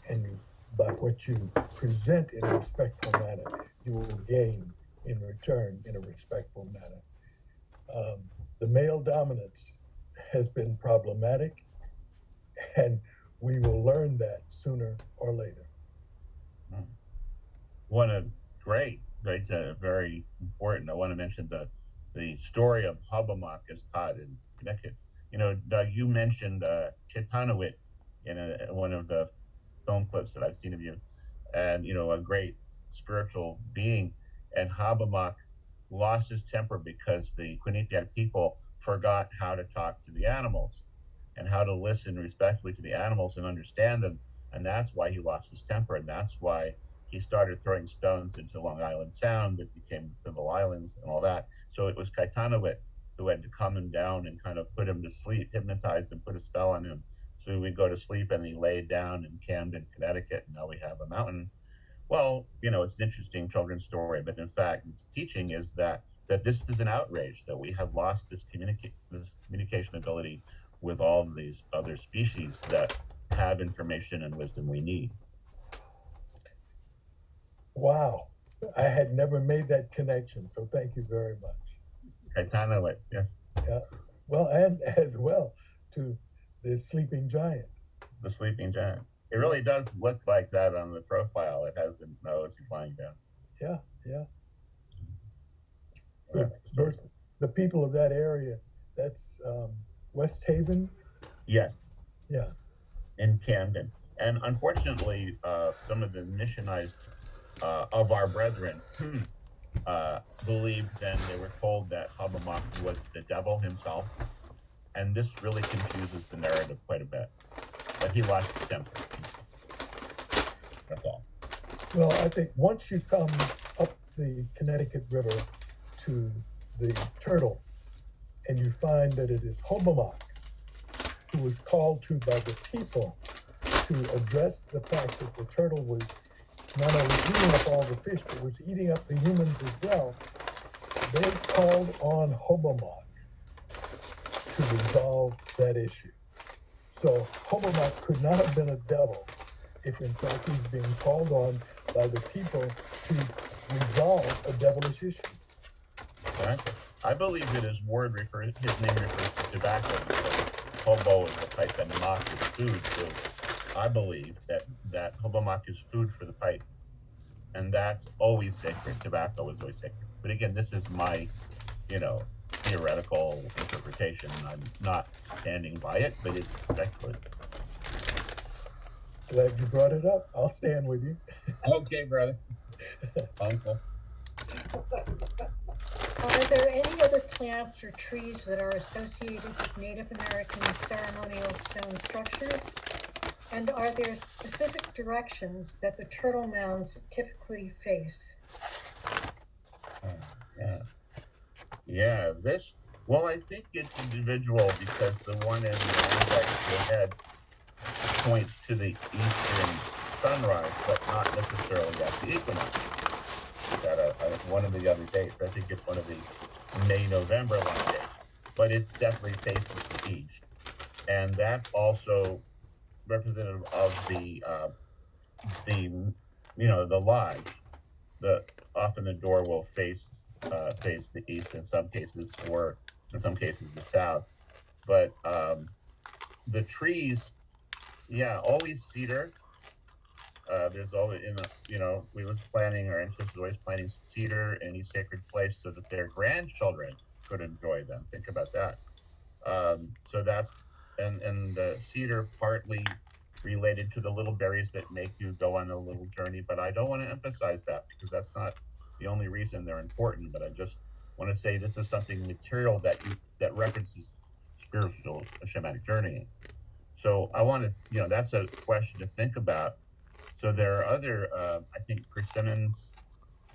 And by what you present in a respectful manner, you will gain in return in a respectful manner. The male dominance has been problematic, and we will learn that sooner or later. Great, very important. I want to mention the story of Hobomok is taught in Connecticut. Doug, you mentioned Chitanawit in one of the film clips that I've seen of you, and a great spiritual being. And Hobomok lost his temper because the Quinnipiac people forgot how to talk to the animals and how to listen respectfully to the animals and understand them. And that's why he lost his temper, and that's why he started throwing stones into Long Island Sound that became the Thimble Islands and all that. So it was Chitanawit who had to calm him down and kind of put him to sleep, hypnotize him, put a spell on him. So we'd go to sleep, and he laid down in Camden, Connecticut, and now we have a mountain. Well, it's an interesting children's story, but in fact, its teaching is that this is an outrage, that we have lost this communication ability with all of these other species that have information and wisdom we need. Wow, I had never made that connection, so thank you very much. Titanoid, yes. Yeah. Well, and as well to the sleeping giant. The sleeping giant. It really does look like that on the profile. It has the nose, he's lying down. Yeah, yeah. So That's the story. the people of that area, that's West Haven. Yes. Yeah. In Camden. And unfortunately, some of the missionized of our brethren believed then they were told that Hobbamock was the devil himself. And this really confuses the narrative quite a bit. But he lost his temper. That's all. Well, I think once you come up the Connecticut River to the Turtle, and you find that it is Hobbamock who was called to by the people to address the fact that the turtle was not only eating up all the fish, but was eating up the humans as well, they called on Hobbamock to resolve that issue. So Hobbamock could not have been a devil if in fact he's being called on by the people to resolve a devilish issue. Exactly. I believe that his name refers to tobacco because hobo is the pipe and mock is food. So I believe that Hobbamock is food for the pipe. And that's always sacred. Tobacco is always sacred. But again, this is my, theoretical interpretation. I'm not standing by it, but it's speculative. Glad you brought it up. I'll stand with you. Okay, brother. Uncle. Are there any other plants or trees that are associated with Native American ceremonial stone structures? And are there specific directions that the turtle mounds typically face? Yeah, I think it's individual because the one in Rhinebeck head points to the eastern sunrise, but not necessarily at the equinox. At one of the other dates, I think it's one of the May-November line dates, but it definitely faces the east. And that's also representative of the lodge. Often the door will face the east in some cases, or in some cases the south. But the trees, always cedar. There's always we were planning, our ancestors always planting cedar in any sacred place so that their grandchildren could enjoy them. Think about that. So that's and the cedar partly related to the little berries that make you go on a little journey, but I don't want to emphasize that because that's not the only reason they're important. But I just want to say this is something material that references spiritual shamanic journeying. So I want to, that's a question to think about. So there are other, I think persimmons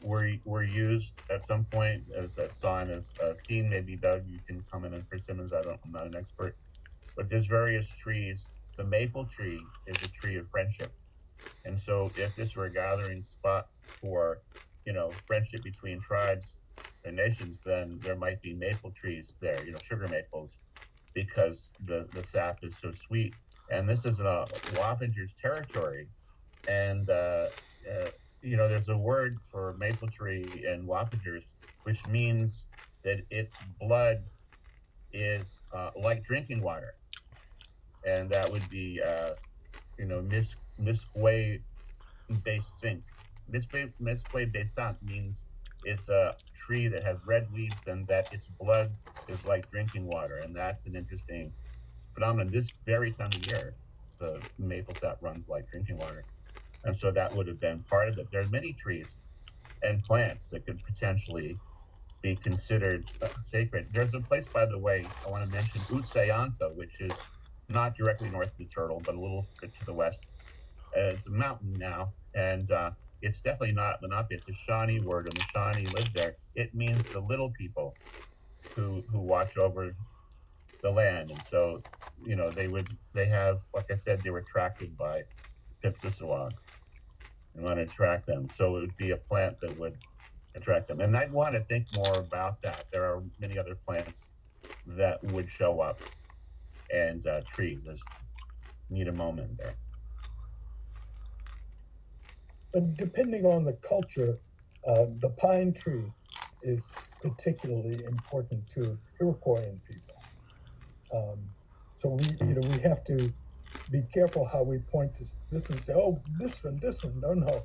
were used at some point as a sign as seen. Maybe Doug, you can comment on persimmons. I'm not an expert, but there's various trees. The maple tree is a tree of friendship, and so if this were a gathering spot for, friendship between tribes and nations, then there might be maple trees there, sugar maples, because the sap is so sweet. And this is Wappinger's territory, and there's a word for maple tree in Wappingers, which means that its blood is like drinking water, and that would be Misquay Basink. Misquay Basant means it's a tree that has red leaves and that its blood is like drinking water, and that's an interesting phenomenon. This very time of year, the maple sap runs like drinking water, and so that would have been part of it. There are many trees and plants that could potentially be considered sacred. There's a place, by the way, I want to mention, Utsayantha, which is not directly north of the Turtle, but a little bit to the west. It's a mountain now, and it's definitely not Lenape. It's a Shawnee word, and the Shawnee live there. It means the little people who watch over the land. And so, they have, like I said, they were attracted by Pipsissewa and want to attract them. So it would be a plant that would attract them. And I'd want to think more about that. There are many other plants that would show up, and trees. Just need a moment there. But depending on the culture, the pine tree is particularly important to Iroquoian people. So we have to be careful how we point to this one and say, oh, this one. No.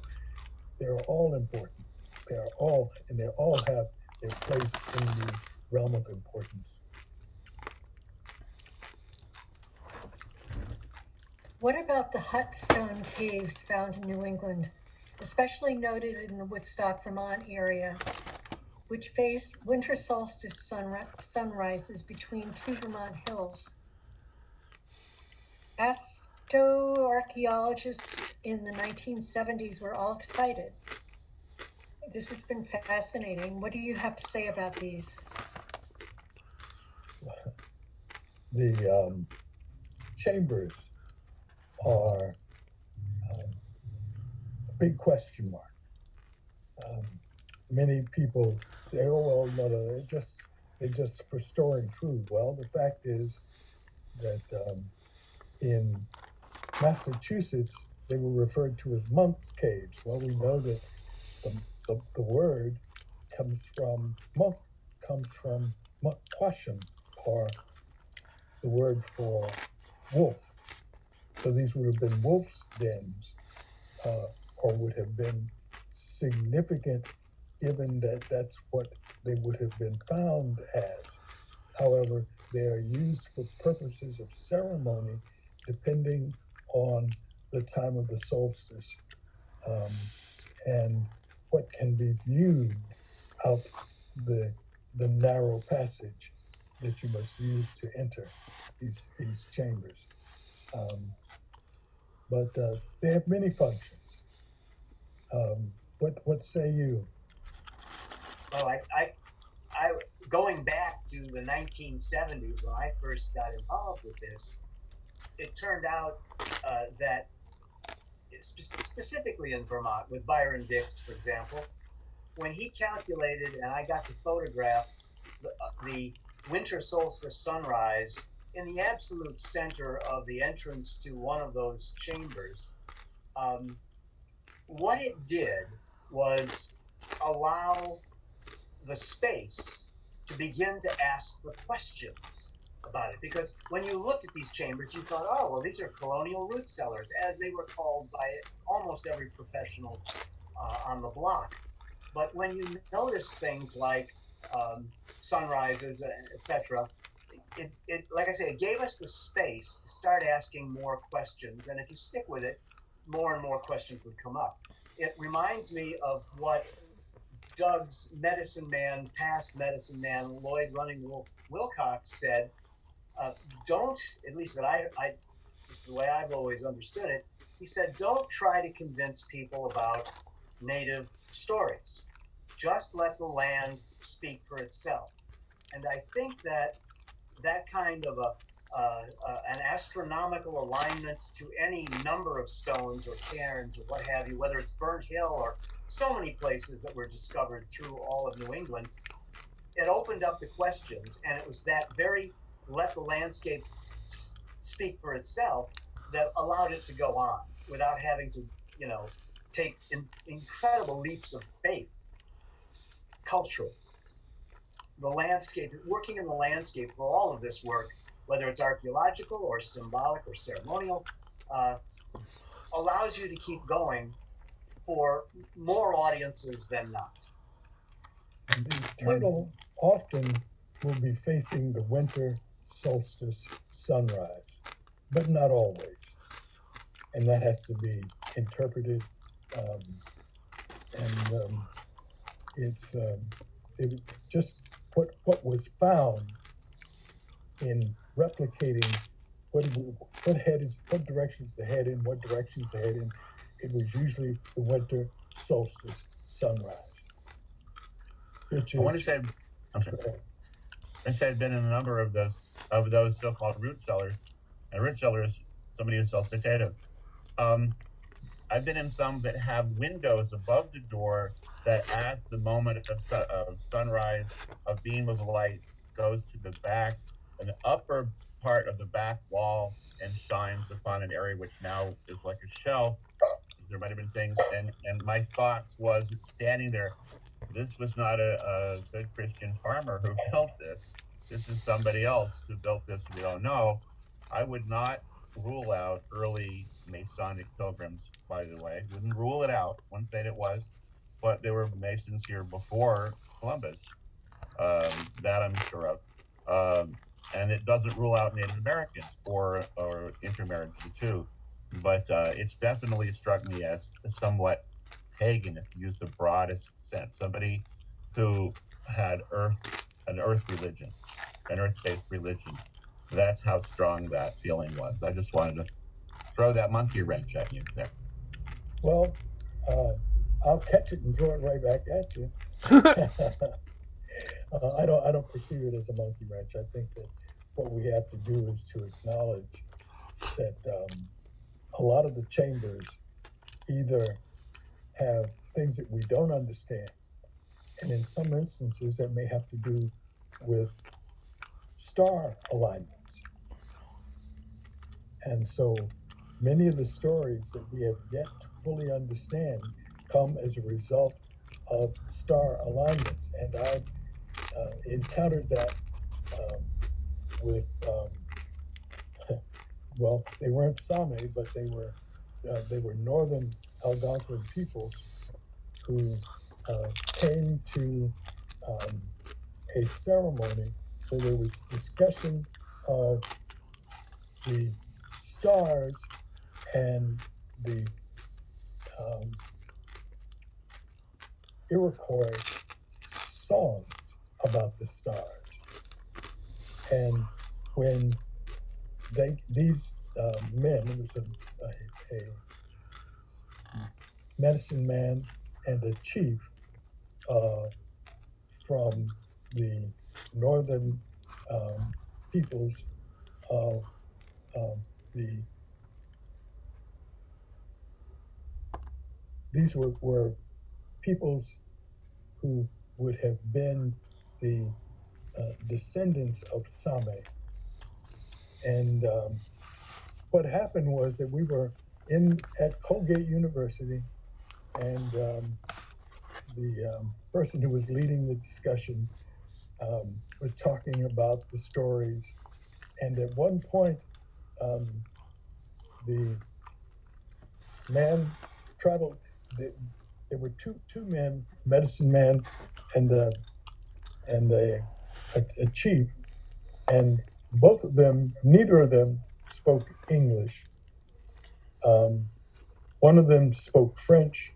They're all important. They all have their place in the realm of importance. What about the hut stone caves found in New England, especially noted in the Woodstock, Vermont area, which face winter solstice sunrises between two Vermont hills? Astroarchaeologists in the 1970s were all excited. This has been fascinating. What do you have to say about these? The chambers are a big question mark. Many people say, "Oh well, no, they're just for storing food." Well, the fact is that in Massachusetts they were referred to as monks' caves. Well, we know that the word comes from monk, comes from quashim, or the word for wolf. So these would have been wolf's dens, or would have been significant given that that's what they would have been found as. However, they are used for purposes of ceremony depending on the time of the solstice, and what can be viewed out the narrow passage that you must use to enter these chambers. But they have many functions. What say you? Well, I going back to the 1970s when I first got involved with this, it turned out that specifically in Vermont, with Byron Dix, for example, when he calculated and I got to photograph the winter solstice sunrise in the absolute center of the entrance to one of those chambers, what it did was allow the space to begin to ask the questions about it. Because when you looked at these chambers, you thought, oh, well, these are colonial root cellars, as they were called by almost every professional on the block. But when you notice things like sunrises, etc., it, like I say, it gave us the space to start asking more questions. And if you stick with it, more and more questions would come up. It reminds me of what Doug's medicine man, past medicine man, Lloyd Running Wolf Wilcox said, don't, at least that this is the way I've always understood it. He said, don't try to convince people about native stories. Just let the land speak for itself. And I think that kind of an astronomical alignment to any number of stones or cairns or what have you, whether it's Burnt Hill or so many places that were discovered through all of New England, it opened up the questions, and it was that very let the landscape speak for itself that allowed it to go on without having to, take incredible leaps of faith culturally. The landscape, working in the landscape for all of this work, whether it's archaeological or symbolic or ceremonial, allows you to keep going for more audiences than not. The turtle often will be facing the winter solstice sunrise, but not always. And that has to be interpreted. It's just what was found in replicating what directions they head in, what directions they head in. It was usually the winter solstice sunrise. Which is, I want to say, I've been in a number of those so-called root cellars, and root cellars, somebody who sells potatoes. I've been in some that have windows above the door that at the moment of sunrise, a beam of light goes to the back, and the upper part of the back wall and shines upon an area which now is like a shelf. There might have been things, and my thoughts was standing there, this was not a good Christian farmer who built this. This is somebody else who built this. We don't know. I would not rule out early Masonic pilgrims, by the way. Wouldn't rule it out. Wouldn't say it was, but there were Masons here before Columbus. That I'm sure of. And it doesn't rule out Native Americans or intermarriage too. But it's definitely struck me as somewhat pagan, if you use the broadest sense. Somebody who had an earth religion, an earth-based religion. That's how strong that feeling was. I just wanted to throw that monkey wrench at you there. Well, I'll catch it and throw it right back at you. I don't perceive it as a monkey wrench. I think that what we have to do is to acknowledge that a lot of the chambers either have things that we don't understand, and in some instances that may have to do with star alignments. And so many of the stories that we have yet to fully understand come as a result of star alignments. And I've encountered that with, well, they weren't Sami, but they were northern Algonquin peoples who came to a ceremony where there was discussion of the stars and the Iroquois songs about the stars. And when these men, it was a medicine man and a chief from the northern peoples of these were peoples who would have been the descendants of Sami. And what happened was that we were at Colgate University, and the person who was leading the discussion was talking about the stories. And at one point, the man traveled. There were two men, medicine man and a chief, and both of them, neither of them spoke English. One of them spoke French,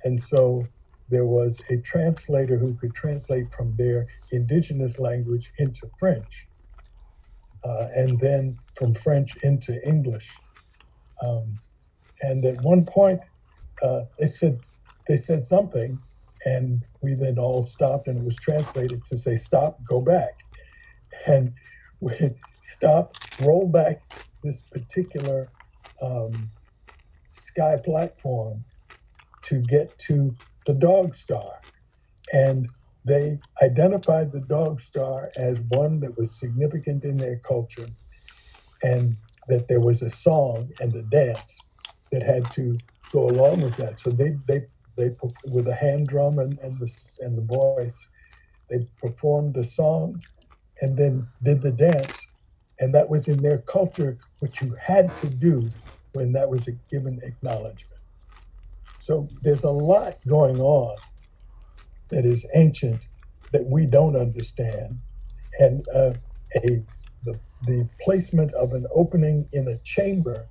and so there was a translator who could translate from their indigenous language into French, and then from French into English. And at one point, they said something, and we then all stopped, and it was translated to say, "Stop, go back." And we stopped, roll back this particular sky platform to get to the dog star. And they identified the dog star as one that was significant in their culture, and that there was a song and a dance that had to go along with that. So they with a hand drum and the voice, they performed the song and then did the dance. And that was in their culture, what you had to do when that was a given acknowledgement. So there's a lot going on that is ancient that we don't understand. And the placement of an opening in a chamber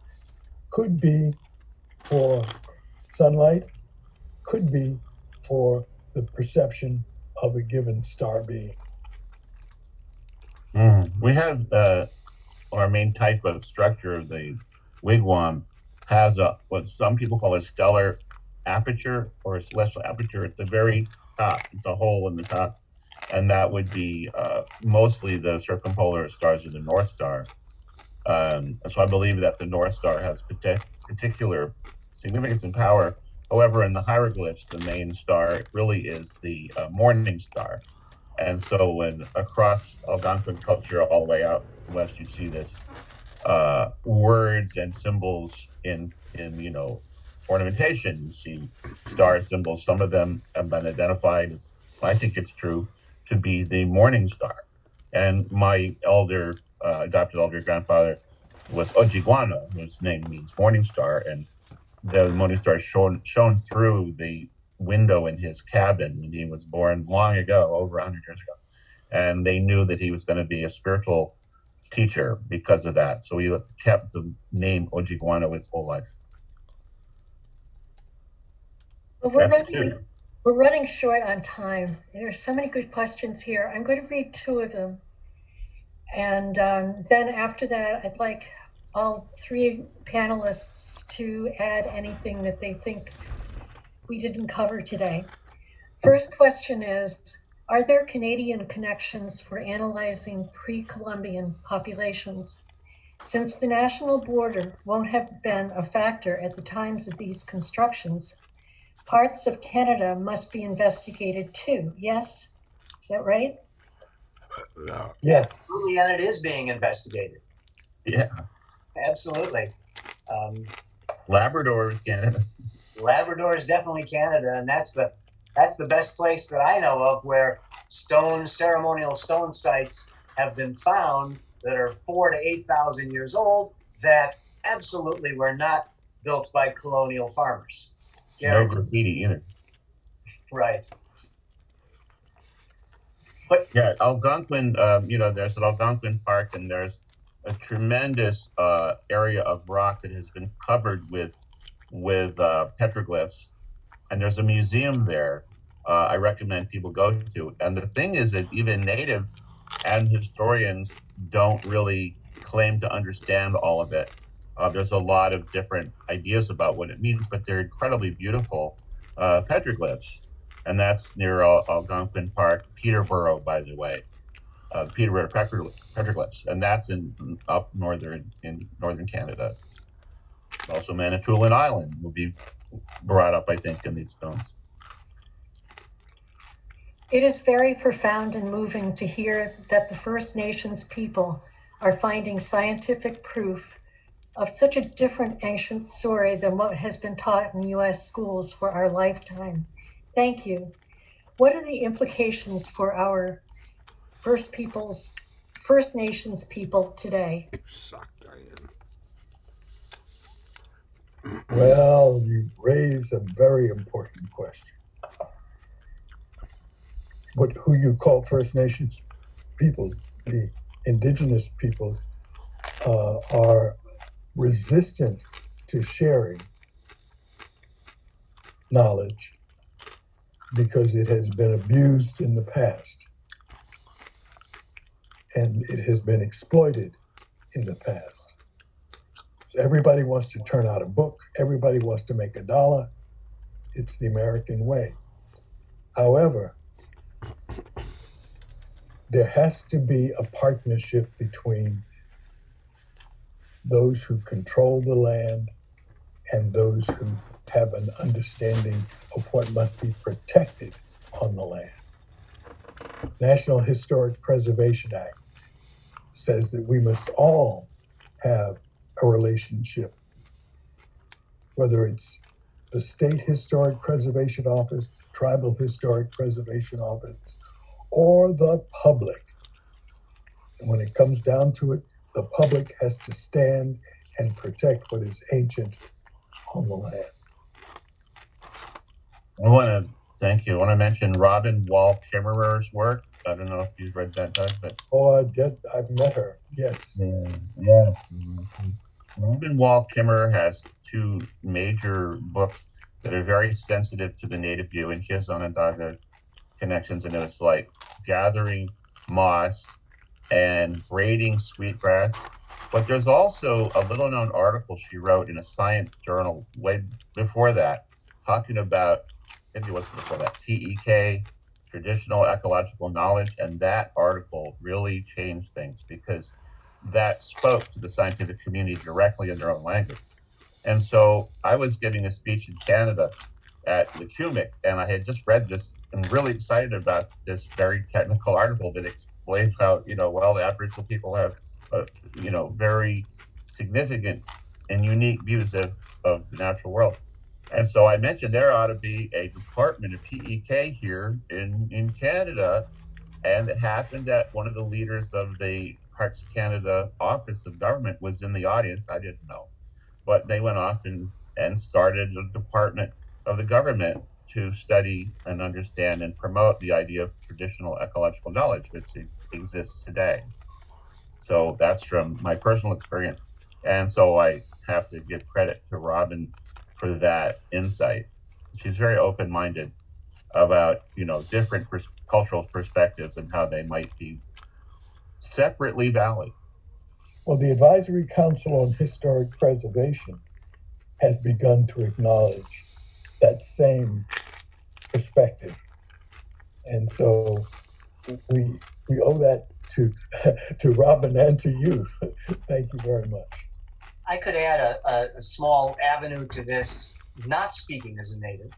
could be for sunlight, could be for the perception of a given star being. We have our main type of structure of the wigwam has what some people call a stellar aperture or a celestial aperture at the very top. It's a hole in the top, and that would be mostly the circumpolar stars of the North Star. So I believe that the North Star has particular significance and power. However, in the hieroglyphs, the main star really is the morning star. And so when across Algonquin culture all the way out west, you see this words and symbols in ornamentation. You see star symbols. Some of them have been identified as, I think it's true, to be the morning star. And my adopted elder grandfather was Ojiguano, whose name means morning star, and the morning star shone through the window in his cabin when he was born long ago, over 100 years ago. And they knew that he was going to be a spiritual teacher because of that. So he kept the name Ojiguano his whole life. Well, we're running short on time. There's so many good questions here. I'm going to read two of them. And then after that, I'd like all three panelists to add anything that they think we didn't cover today. First question is, are there Canadian connections for analyzing pre-Columbian populations? Since the national border won't have been a factor at the times of these constructions, parts of Canada must be investigated too. Yes? Is that right? Yes. Absolutely, and it is being investigated. Yeah. Absolutely. Labrador is Canada. Labrador is definitely Canada, and that's the best place that I know of where ceremonial stone sites have been found that are 4,000 to 8,000 years old that absolutely were not built by colonial farmers. No graffiti either. Right. But yeah, Algonquin, there's an Algonquin Park, and there's a tremendous area of rock that has been covered with petroglyphs, and there's a museum there. I recommend people go to. And the thing is that even natives and historians don't really claim to understand all of it. There's a lot of different ideas about what it means, but they're incredibly beautiful petroglyphs. And that's near Algonquin Park, Peterborough, by the way. Peterborough petroglyphs, and that's in northern Canada. Also, Manitoulin Island will be brought up, I think, in these stones. It is very profound and moving to hear that the First Nations people are finding scientific proof of such a different ancient story than what has been taught in U.S. schools for our lifetime. Thank you. What are the implications for our First Nations people today? You suck, Diane. Well, you raise a very important question. Who you call First Nations people, the indigenous peoples, are resistant to sharing knowledge because it has been abused in the past and it has been exploited in the past. So everybody wants to turn out a book. Everybody wants to make $1. It's the American way. However, there has to be a partnership between those who control the land and those who have an understanding of what must be protected on the land. National Historic Preservation Act says that we must all have a relationship, whether it's the State Historic Preservation Office, the Tribal Historic Preservation Office, or the public. And when it comes down to it, the public has to stand and protect what is ancient on the land. I want to thank you. I want to mention Robin Wall Kimmerer's work. I don't know if you've read that, Doug, but I've met her. Yes. Yeah. Robin Wall Kimmerer has two major books that are very sensitive to the native view, and she has Onondaga connections, and it's like gathering moss and braiding sweetgrass. But there's also a little known article she wrote in a science journal way before that, talking about, maybe it wasn't before that, TEK, traditional ecological knowledge. And that article really changed things because that spoke to the scientific community directly in their own language. And so I was giving a speech in Canada at the CUMIC, and I had just read this and really excited about this very technical article that explains how, the Aboriginal people have, very significant and unique views of the natural world. And so I mentioned there ought to be a department of PEK here in Canada. And it happened that one of the leaders of the Parks Canada Office of Government was in the audience. I didn't know. But they went off and started a department of the government to study and understand and promote the idea of traditional ecological knowledge, which exists today. So that's from my personal experience. And so I have to give credit to Robin for that insight. She's very open-minded about, different cultural perspectives and how they might be separately valid. Well, the Advisory Council on Historic Preservation has begun to acknowledge that same perspective. And so we owe that to Robin and to you. Thank you very much. I could add a small avenue to this, not speaking as a native,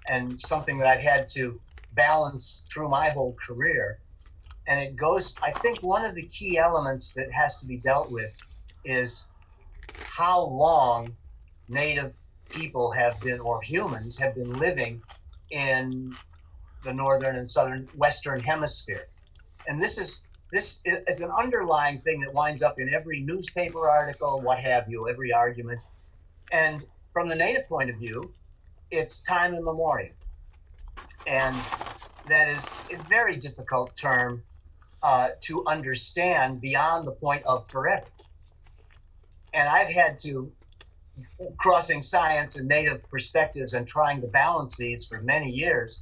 and something that I've had to balance through my whole career. And it goes, I think one of the key elements that has to be dealt with is how long native people have been, or humans have been living in the northern and southern western hemisphere. And this is an underlying thing that winds up in every newspaper article, what have you, every argument. And from the native point of view, it's time immemorial. And that is a very difficult term to understand beyond the point of forever. And I've had to, crossing science and native perspectives and trying to balance these for many years,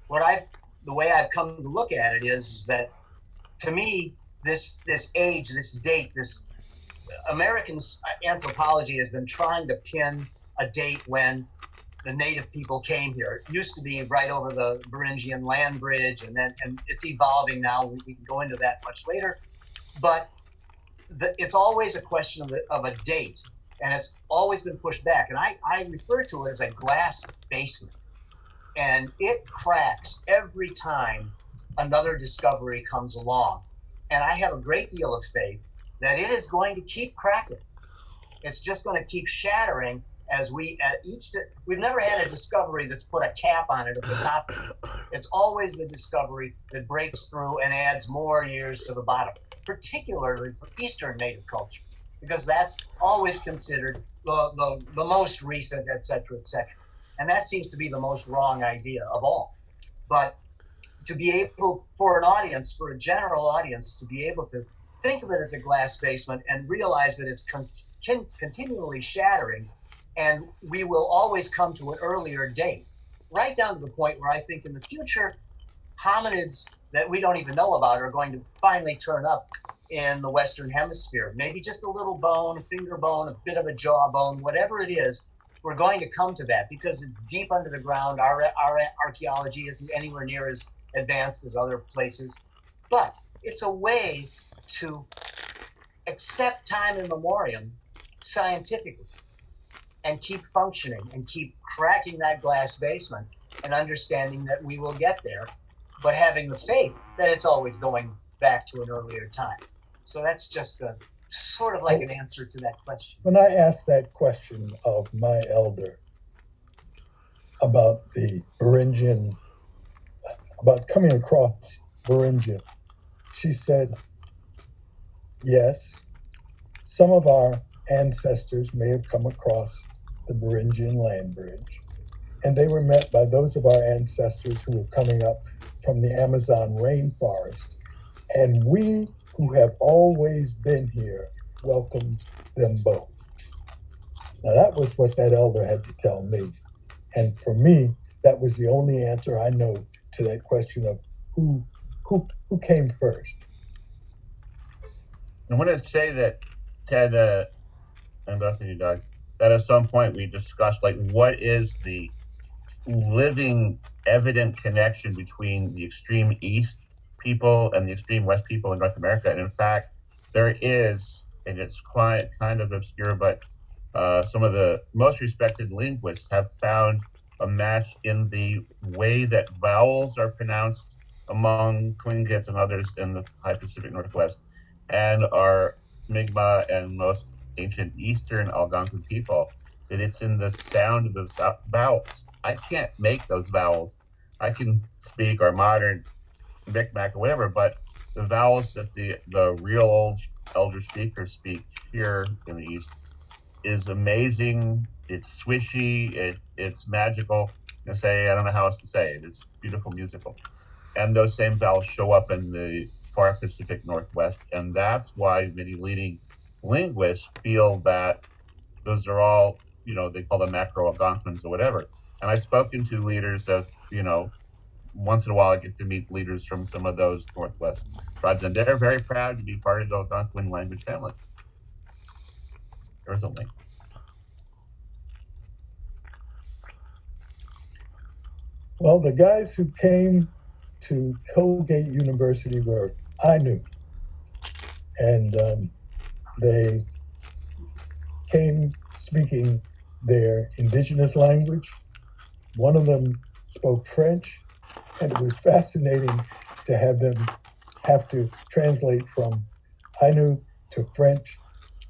the way I've come to look at it is that, to me, this age, this date, this American anthropology has been trying to pin a date when the native people came here. It used to be right over the Beringian land bridge, and it's evolving now. We can go into that much later, but it's always a question of a date, and it's always been pushed back. And I refer to it as a glass basement, and it cracks every time another discovery comes along. And I have a great deal of faith that it is going to keep cracking. It's just going to keep shattering as we've never had a discovery that's put a cap on it at the top. It's always the discovery that breaks through and adds more years to the bottom, particularly for Eastern native culture, because that's always considered the most recent, et cetera, et cetera. And that seems to be the most wrong idea of all. But to be able, for a general audience, to be able to think of it as a glass basement and realize that it's continually shattering, and we will always come to an earlier date, right down to the point where I think in the future, hominids that we don't even know about are going to finally turn up in the Western Hemisphere. Maybe just a little bone, a finger bone, a bit of a jaw bone, whatever it is, we're going to come to that because it's deep under the ground. Our archaeology isn't anywhere near as advanced as other places, but it's a way to accept time in memoriam scientifically and keep functioning and keep cracking that glass basement and understanding that we will get there, but having the faith that it's always going back to an earlier time. So that's just a sort of like an answer to that question. When I asked that question of my elder about the Beringian, about coming across Beringian, she said, yes, some of our ancestors may have come across the Beringian land bridge, and they were met by those of our ancestors who were coming up from the Amazon rainforest, and we who have always been here welcomed them both. Now that was what that elder had to tell me, and for me, that was the only answer I know to that question of who came first. I want to say that, Ted, and both of you, Doug, that at some point we discussed, like, what is the living, evident connection between the extreme East people and the extreme West people in North America. And in fact, there is, and it's quite kind of obscure, but some of the most respected linguists have found a match in the way that vowels are pronounced among Tlingits and others in the high Pacific Northwest, and our Mi'kmaq and most ancient Eastern Algonquin people. that it's in the sound of those vowels. I can't make those vowels. I can speak our modern Micmac or whatever, but the vowels that the real old elder speakers speak here in the East is amazing. It's swishy. It's magical. I don't know how else to say it. It's beautiful, musical. And those same vowels show up in the far Pacific Northwest. And that's why many leading linguists feel that those are all, they call them macro-Algonquins or whatever. And I've spoken to leaders of, once in a while I get to meet leaders from some of those Northwest tribes, and they're very proud to be part of the Algonquin language family. There's a link. Well, the guys who came to Colgate University were Ainu, and they came speaking their indigenous language. One of them spoke French, and it was fascinating to have them have to translate from Ainu to French,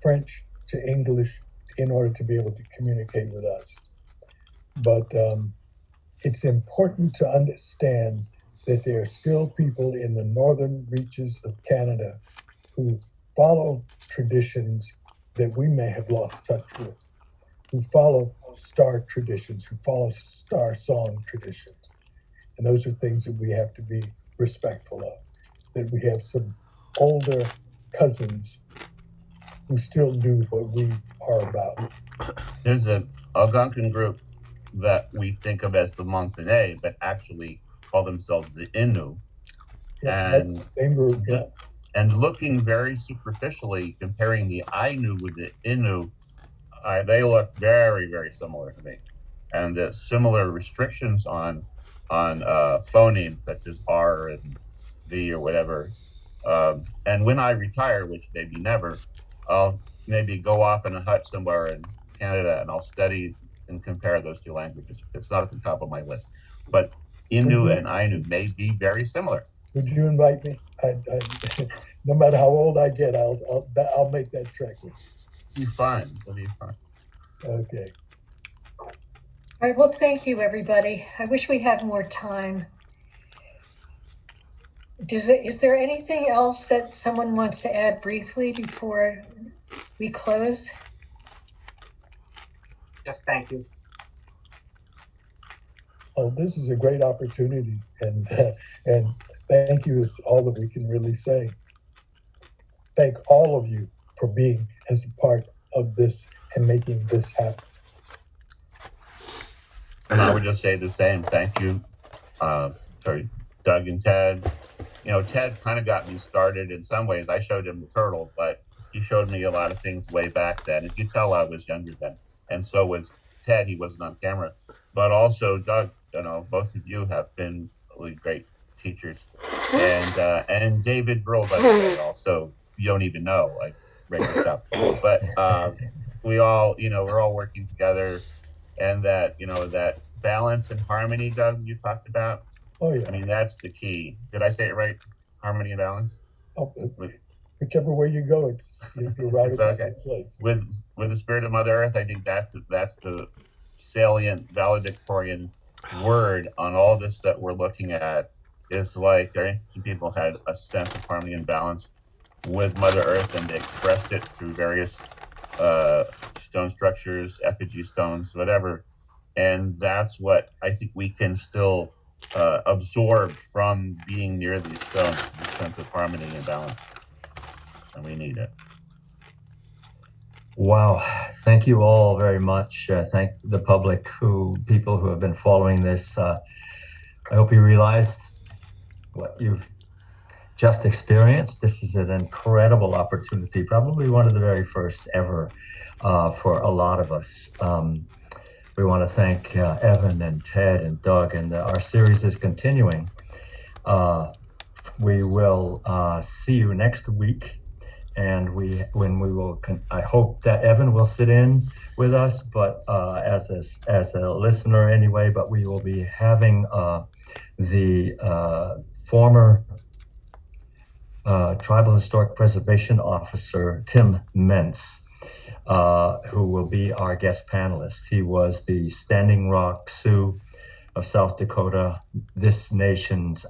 French to English in order to be able to communicate with us. But it's important to understand that there are still people in the northern reaches of Canada who follow traditions that we may have lost touch with, who follow star traditions, who follow star song traditions. And those are things that we have to be respectful of, that we have some older cousins who still do what we are about. There's an Algonquin group that we think of as the Montagnais, but actually call themselves the Innu. Yeah, and that's the same group, yeah. And looking very superficially, comparing the Ainu with the Innu, they look very, very similar to me. And the similar restrictions on phonemes such as R and V or whatever. And when I retire, which maybe never, I'll maybe go off in a hut somewhere in Canada and I'll study and compare those two languages. It's not at the top of my list, but Innu and Ainu may be very similar. Would you invite me? No matter how old I get, I'll make that trek with you. Be fun. It'll be fun. Okay. All right. Well, thank you, everybody. I wish we had more time. Is there anything else that someone wants to add briefly before we close? Just thank you. Oh, this is a great opportunity, and thank you is all that we can really say. Thank all of you for being as a part of this and making this happen. And I would just say the same. Thank you, Doug and Ted. Ted kind of got me started in some ways. I showed him the turtle, but he showed me a lot of things way back then. You could tell I was younger then. And so was Ted. He wasn't on camera. But also, Doug, both of you have been really great teachers. And David Brill, by the way, also, you don't even know, like regular stuff. But we all, we're all working together. And that, that balance and harmony, Doug, you talked about. Oh, yeah. I mean, that's the key. Did I say it right? Harmony and balance? Oh, whichever way you go, you're right at the same place. With the spirit of Mother Earth, I think that's the salient valedictorian word on all this that we're looking at. Is like our ancient people had a sense of harmony and balance with Mother Earth, and they expressed it through various stone structures, effigy stones, whatever. And that's what I think we can still absorb from being near these stones, the sense of harmony and balance. And we need it. Wow. Thank you all very much. Thank the public, people who have been following this. I hope you realized what you've just experienced. This is an incredible opportunity, probably one of the very first ever for a lot of us. We want to thank Evan and Ted and Doug, and our series is continuing. We will see you next week, and I hope that Evan will sit in with us, but as a listener anyway. But we will be having the former Tribal Historic Preservation Officer Tim Mentz who will be our guest panelist. He was the Standing Rock Sioux of South Dakota,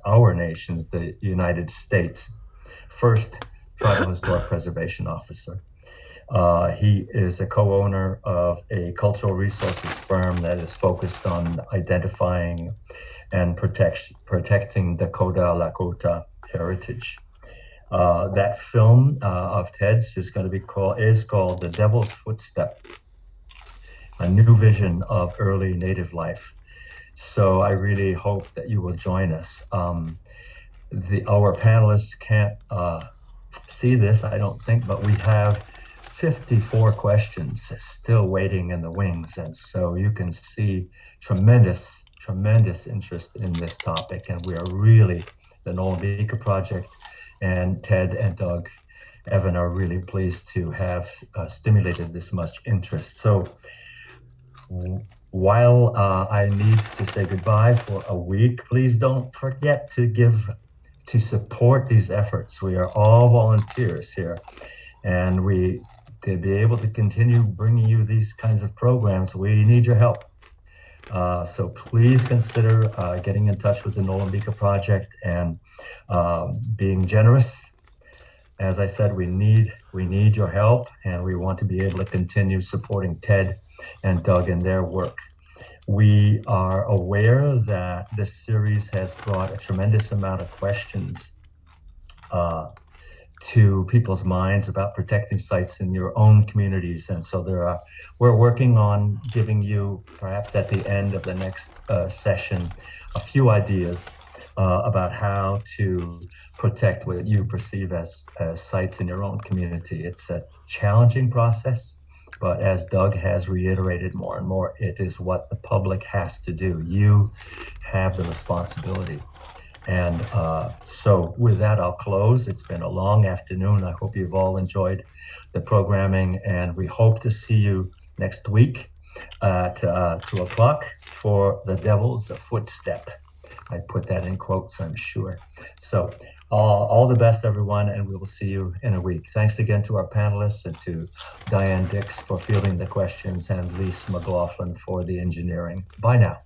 our nation's, the United States, first tribal historic preservation officer. He is a co-owner of a cultural resources firm that is focused on identifying and protecting Dakota Lakota heritage. That film of Ted's is called The Devil's Footstep, a new vision of early Native life. So I really hope that you will join us. Our panelists can't see this, I don't think, but we have 54 questions still waiting in the wings. And so you can see tremendous interest in this topic. And we are really, the Nolan Bika Project and Ted and Doug, Evan are really pleased to have stimulated this much interest. So while I need to say goodbye for a week, please don't forget to support these efforts. We are all volunteers here, and to be able to continue bringing you these kinds of programs, we need your help. So please consider getting in touch with the Nolan Bika Project and being generous. As I said, we need your help, and we want to be able to continue supporting Ted and Doug in their work. We are aware that this series has brought a tremendous amount of questions to people's minds about protecting sites in your own communities. And so we're working on giving you, perhaps at the end of the next session, a few ideas about how to protect what you perceive as sites in your own community. It's a challenging process, but as Doug has reiterated more and more, it is what the public has to do. You have the responsibility. And so with that, I'll close. It's been a long afternoon. I hope you've all enjoyed the programming, and we hope to see you next week at 2 o'clock for The Devil's Footstep. I put that in quotes, I'm sure. So all the best, everyone, and we will see you in a week. Thanks again to our panelists and to Diane Dix for fielding the questions and Lise McLaughlin for the engineering. Bye now.